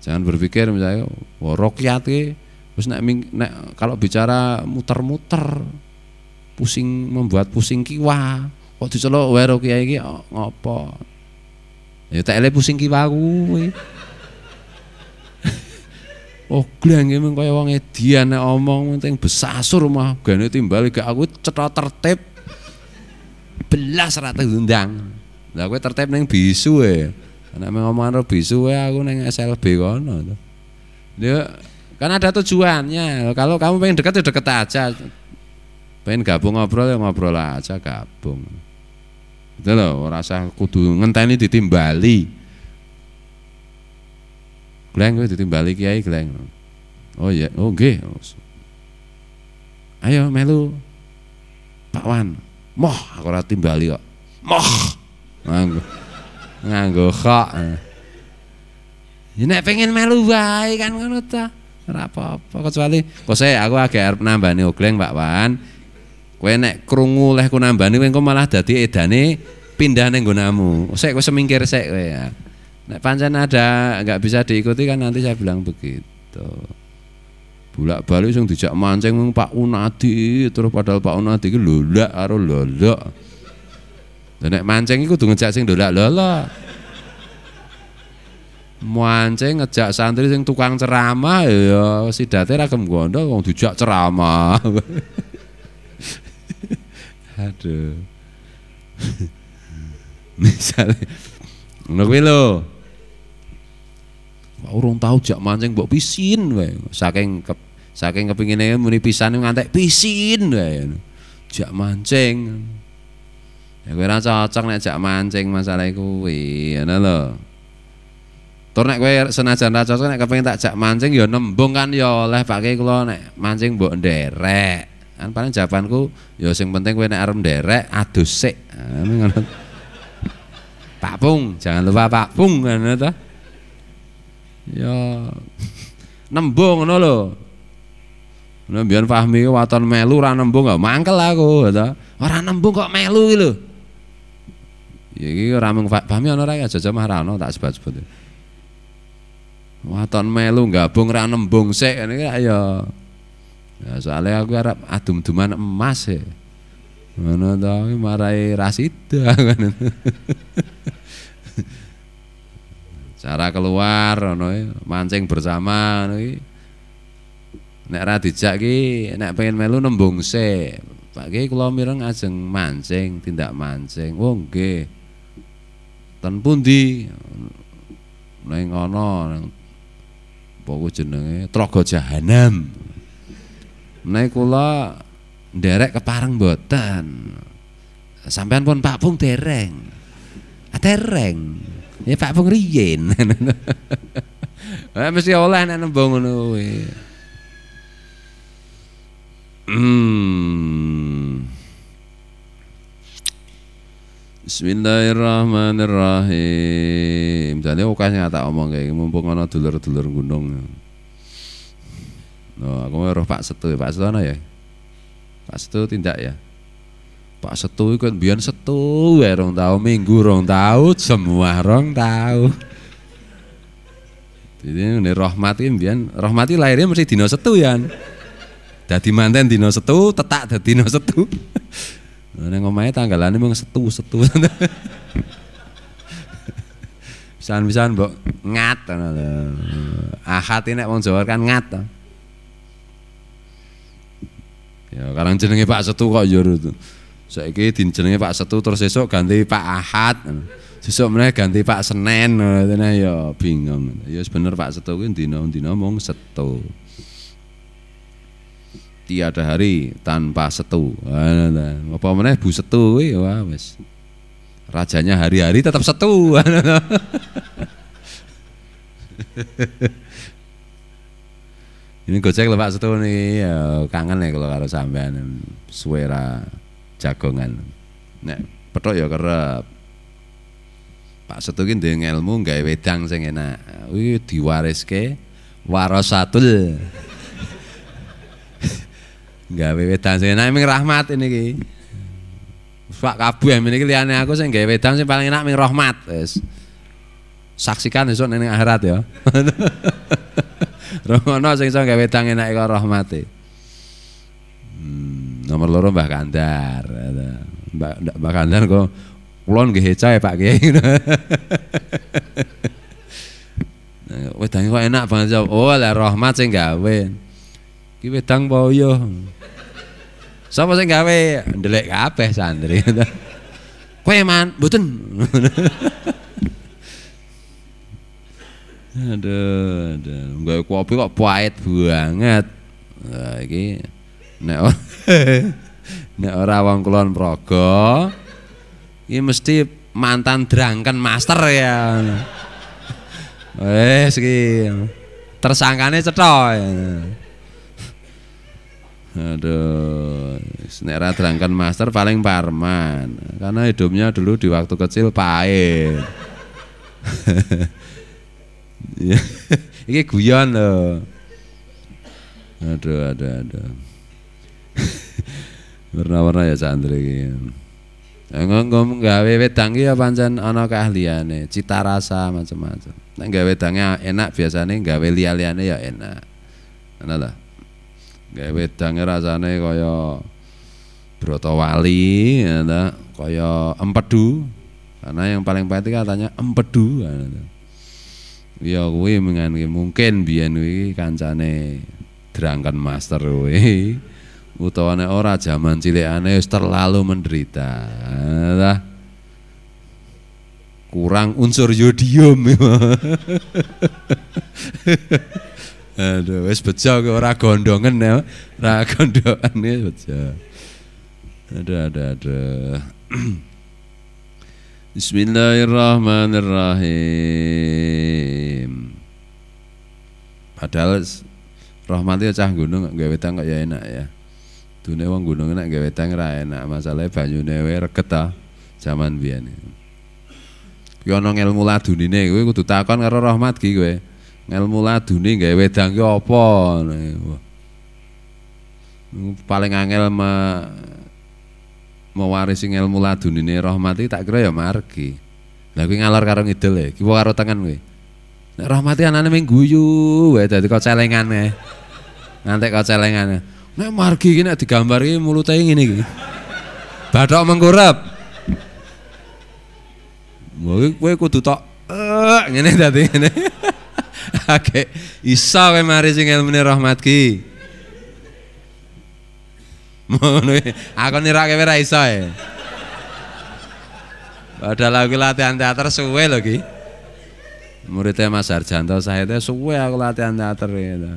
Jangan berpikir misalnya, wah rokyat ki, terus kalau bicara muter-muter, pusing membuat pusing kiwa, kok diceluk wae rokyat iki ngopo? Ya tak ele pusing kiwa kuwi. Oh gleng emang kaya wong edian nek omong penting besasur mah gane timbali gak aku cetha tertib belas ra diundang. Lah kowe tertib ning bisu e. Nek ngomong karo bisu aku ning SLB kono to. Ya kan ada tujuannya. Kalau kamu pengen dekat ya deket aja. Pengen gabung ngobrol ya ngobrol aja gabung. Itu loh rasa kudu ngenteni ditimbali. Gleng kowe ditimbali kiai gleng. Oh iya, oh nggih. Ayo melu. Pak Wan. Moh aku ora timbali kok. Moh. Nganggo kok. Ya nek pengen melu wae kan ngono ta. Ora apa-apa kecuali kok aku agak arep nambani gleng Pak Wan. Kowe nek krungu leh ku nambani kowe malah dadi edane pindah ning nggonamu. Sik kowe semingkir sik kowe ya. Nek pancen ada nggak bisa diikuti kan nanti saya bilang begitu. Bolak-balik sing dijak mancing mung Pak Unadi terus padahal Pak Unadi iki lolak karo lolok. Lah nek mancing iku kudu ngejak sing lolak-lolok. Mancing ngejak santri sing tukang ceramah ya sidate ra gemgondo wong dijak ceramah. Aduh. Misalnya ngono kuwi lho. Urung tahu jak mancing mbok pisin wae. Saking kepingine muni pisan ngantek pisin wae. Jak mancing. Ya kowe ora cocok nek jak mancing masalah kuwi, ngono lho. Tur nek kowe senajan ra cocok nek kepengin tak jak mancing ya nembung kan ya oleh Pak Ki kula nek mancing mbok nderek. Kan paling jawabanku ya sing penting kowe nek arep nderek adus sik. Ngono. Pak Pung, jangan lupa Pak Pung ngono ta. Ya nembung ngono lho. Nek mbiyen Fahmi waton melu ra nembung gak mangkel aku ta. Ora nembung kok melu iki lho. Ya iki ora mung Fahmi ana ra ya Jaja Mahrano tak sebut-sebut. Waton melu gabung ra nembung sik ngene iki ya. Ya soalnya aku arep adum-duman emas e. Ngono ta marai Rasida kan. Cara keluar ono mancing bersama ngono iki. Nek ra dijak ki nek pengen melu nembung sik. Pak Ki kula mireng ajeng mancing, tindak mancing. Oh nggih. Ten pundi? Ning ana nang apa jenenge Tlaga Jahanam. Nek kula nderek kepareng mboten. Sampean pun Pak Pung dereng. Dereng. Ya Pak Pung riyen. Mesti oleh nek nembung ngono kuwi. Bismillahirrahmanirrahim. Jane akeh sing tak omong kae mumpung ana dulur-dulur gunung. No, aku roh Pak Setu, Pak Setu ana ya? Pak Setu tindak ya? Pak Setu iku kan biyen Setu wae rong tau minggu rong tau semua rong tau. Jadi ini Rahmat iki mbiyen Rahmat lahirnya mesti dina Setu ya. Dadi manten dina Setu, tetak dadi dina Setu. Nang omahe tanggalane mung Setu. Pisan-pisan mbok ngat ngono lho. Ahad iki nek wong Jawa kan ngat to. Ya karang jenenge Pak Setu kok yo itu. Saiki jenenge Pak Setu terus esuk ganti Pak Ahad. Sesuk meneh ganti Pak Senen ngono ya bingung. Ya bener Pak Setu kuwi dina-dina mung Setu. Tiada hari tanpa Setu. Apa meneh Bu Setu kuwi wah wis. Rajanya hari-hari tetap Setu. Ini gojek lho Pak Setu niki ya kangen ya kalau karo sampean suara jagongan. Nek petok ya kerep. Pak Setu ki ndek ilmu gawe wedang sing enak. Kuwi diwariske warasatul. Gawe wedang sing enak ming Rahmat ini ki. Pak kabeh meniki liyane aku sing gawe wedang sing paling enak ming Rahmat. Wis. Saksikan esuk ning akhirat ya. Romono sing iso gawe wedang enak karo Rahmate. Nomor loro Mbah Kandar. Mbah Kandar kok kulon nggih heca ya Pak Kiai. Wedang kok enak banget. Oh, lah Rahmat sing gawe. Ki wedang boyo. Sapa sing gawe? Ndelik kabeh santri. Kowe man, mboten. Aduh, nggawe kopi kok pahit banget. Nah, iki nek ora wong Kulon Progo, iki mesti mantan drunken master ya. Wes iki tersangkane cetha. Aduh, nek ora drunken master paling Parman, karena hidupnya dulu di waktu kecil pahit. Iki guyon lho. Aduh. Warna-warna ya santri iki. Ngomong gawe wedang iki ya pancen ana keahliane, cita rasa macam-macam. Nek gawe wedangnya enak biasane gawe liya-liyane ya enak. Ana ta? Gawe wedangnya rasane kaya brotowali, ya ta? Kaya empedu. Karena yang paling pahit katanya empedu. Ya kuwi mungkin biyen kuwi kancane drunken master kuwi utawane ora jaman cilikane wis terlalu menderita. Lah kurang unsur yodium. Aduh wis bejo ora gondongen ya, ora gondokan wis bejo. Aduh. Bismillahirrahmanirrahim. Padahal Rahmat itu cah gunung gawe wedang kok ya enak ya. Dune wong gunung enak gawe wedang ra enak, masalahe banyune wae reget ta jaman biyen. Ki ana ngelmu ladunine kowe kudu takon karo Rahmat ki kowe. Ngelmu ladune gawe wedang ki apa? Paling angel mewarisi ilmu ladunine Rahmat iki tak kira ya margi. Lah kuwi ngalor karo ngidul e, kiwa karo tengen kuwi. Nek Rahmat iki anane ming guyu wae dadi kok celengane. Ngantek kok celengane. Nek margi iki nek digambar iki mulute ngene iki. Bathok mengkurep. Kowe kudu tok ngene dadi ngene. Oke, iso kowe mari sing ilmune Rahmat ki. Ngono aku nirake ora iso e. Padahal aku latihan teater suwe lho ki. Muridnya Mas Harjanto saya itu suwe aku latihan teater gitu.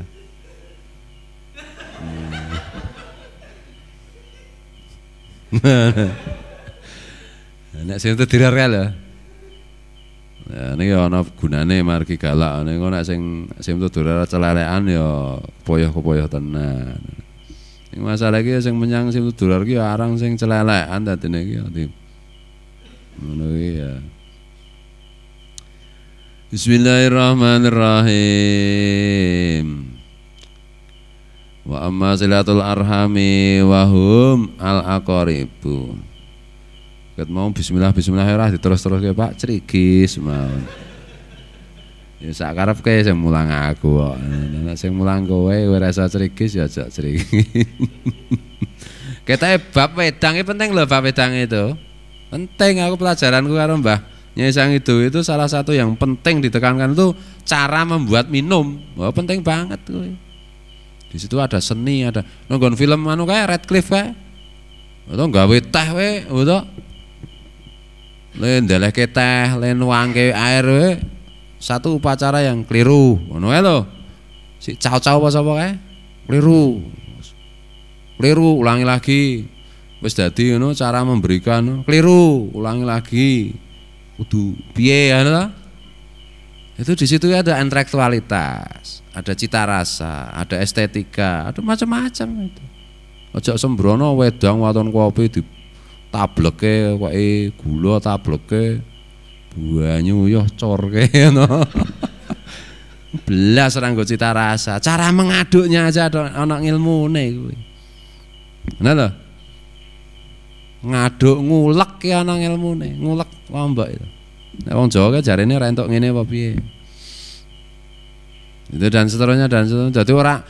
Nek sing itu dirar lho. Ya niki ana gunane margi galak nek nek sing itu dirar celelekan ya poyoh-poyoh tenan. Masalah iki sing menyang sim dolar ki arang sing celelekan dadine iki. Ngono ya. Bismillahirrahmanirrahim. Wa amma silatul arhami wa hum al aqaribu. Ket mau bismillah ora diterus-teruske Pak Crigis mawon. Ya sak karepke sing mulang aku kok. Nek sing mulang kowe ora iso Crigis ya aja Crigis. Ketae bab wedang penting lho, bab wedang itu. Penting aku pelajaranku karo Mbah Nyai Sang itu salah satu yang penting ditekankan itu cara membuat minum. Wah, penting banget tuh. Di situ ada seni, ada nonton film anu kayak Radcliffe kayak. Atau gawe teh we, betul. Len ndelehke teh, len nuangke air we. Satu upacara yang keliru. Ngono ae lho. Si cao-cao apa sapa kae? Keliru. Keliru, ulangi lagi. Wis dadi ngono cara memberikan keliru, ulangi lagi. Kudu piye ya lah. Itu di situ ada intelektualitas, ada cita rasa, ada estetika, ada macam-macam itu. Aja sembrono wedang waton kopi di tableke koke gula tableke banyu yo corke ngono. Belas ora nggo cita rasa, cara mengaduknya aja ana ngilmune kuwi. Nah lho. Ngaduk ngulek ya ana ilmune, ngulek lombok itu. Nek wong Jawa kan jarene ora entuk ngene apa piye. Itu dan seterusnya. Jadi orang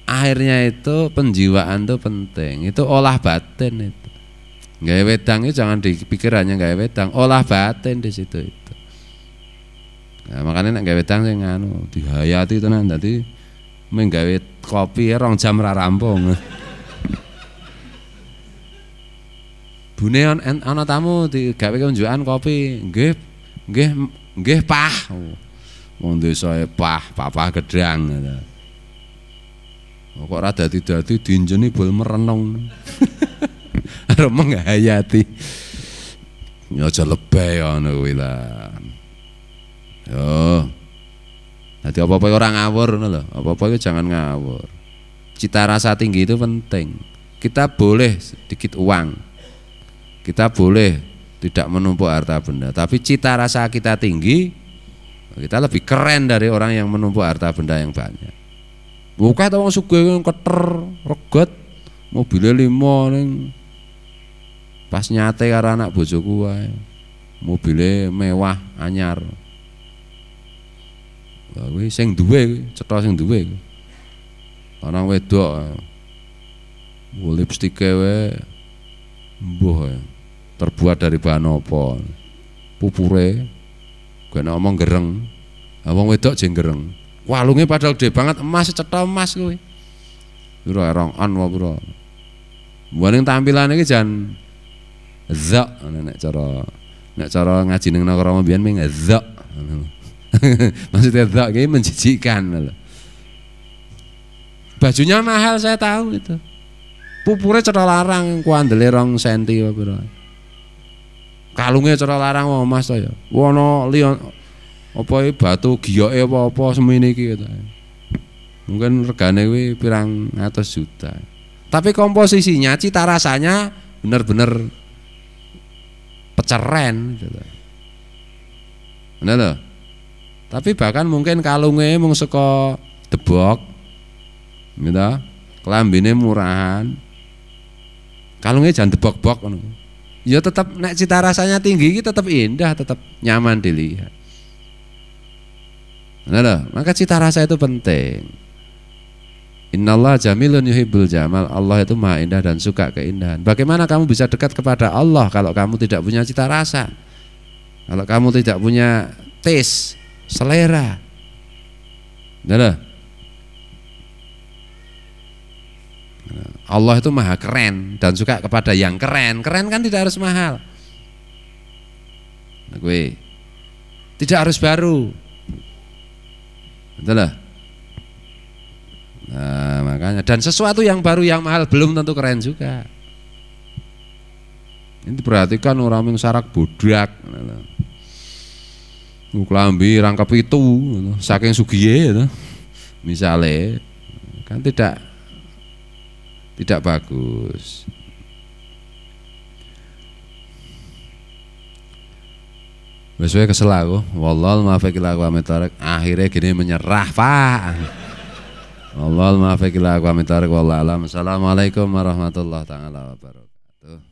akhirnya itu penjiwaan itu penting. Itu olah batin itu. Gawe wedang itu jangan dipikir hanya gawe wedang, olah batin di situ itu. Nah, makanya nek gawe wedang sing anu dihayati tenan dadi menggawe kopi 2 jam ra rampung. Bune ana tamu digawe kunjukan kopi, nggih Pah. Wong desae Pah gedang. Kok ora dadi dinjeni bol merenung. Arep menghayati. Ya aja lebay ngono kuwi lah. Yo. Dadi apa-apa ora ngawur ngono lho. Apa-apa itu jangan ngawur. Cita rasa tinggi itu penting. Kita boleh sedikit uang. Kita boleh tidak menumpuk harta benda, tapi cita rasa kita tinggi, kita lebih keren dari orang yang menumpuk harta benda yang banyak. Bukan wong sugih keter, reget, mobilnya 5 ning pas nyate karo anak bojoku wae. Mobilnya mewah anyar. Lah kuwi sing duwe, cetha sing duwe. Lanang wedok. Lipstike wae mbuh terbuat dari bahan apa? Pupure. Gue ngomong gereng. Wong wedok jeng gereng. Walunge padahal gede banget, emas cetha emas kuwi. Pira rong on apa pira. Mbuning tampilan iki jan zak nek cara ngaji ning Nakarama mbiyen ming zak. Maksudnya zak iki menjijikkan. Bajunya mahal saya tahu itu. Pupure cetha larang kuandele 2 senti apa pira. Kalungnya cara larang wong emas to ya. Wono liya apa batu giyoke apa-apa semene iki gitu. Mungkin regane kuwi pirang atus juta. Tapi komposisinya, cita rasanya benar-benar peceren gitu. Bener lho. Tapi bahkan mungkin kalungnya mung saka Debok. Gitu. Klambine murahan. Kalungnya jangan Debok-bok ngono. Ya tetap nek cita rasanya tinggi tetap indah, tetap nyaman dilihat. Nah, maka cita rasa itu penting. Innallaha jamilun yuhibbul jamal. Allah itu maha indah dan suka keindahan. Bagaimana kamu bisa dekat kepada Allah kalau kamu tidak punya cita rasa? Kalau kamu tidak punya taste, selera. Nah, Allah itu maha keren dan suka kepada yang keren. Keren kan tidak harus mahal. Nah, gue tidak harus baru. Betul lah. Nah, makanya dan sesuatu yang baru yang mahal belum tentu keren juga. Ini diperhatikan orang yang sarak bodak. Klambi rangkap itu saking sugiye gitu. Misalnya kan tidak bagus. Wis kesel aku. Wallahul muwaffiq ila aqwamit thoriq. Akhirnya gini menyerah, Pak. Wallahul muwaffiq ila aqwamit thoriq wallahu alam. Assalamualaikum warahmatullahi taala wabarakatuh.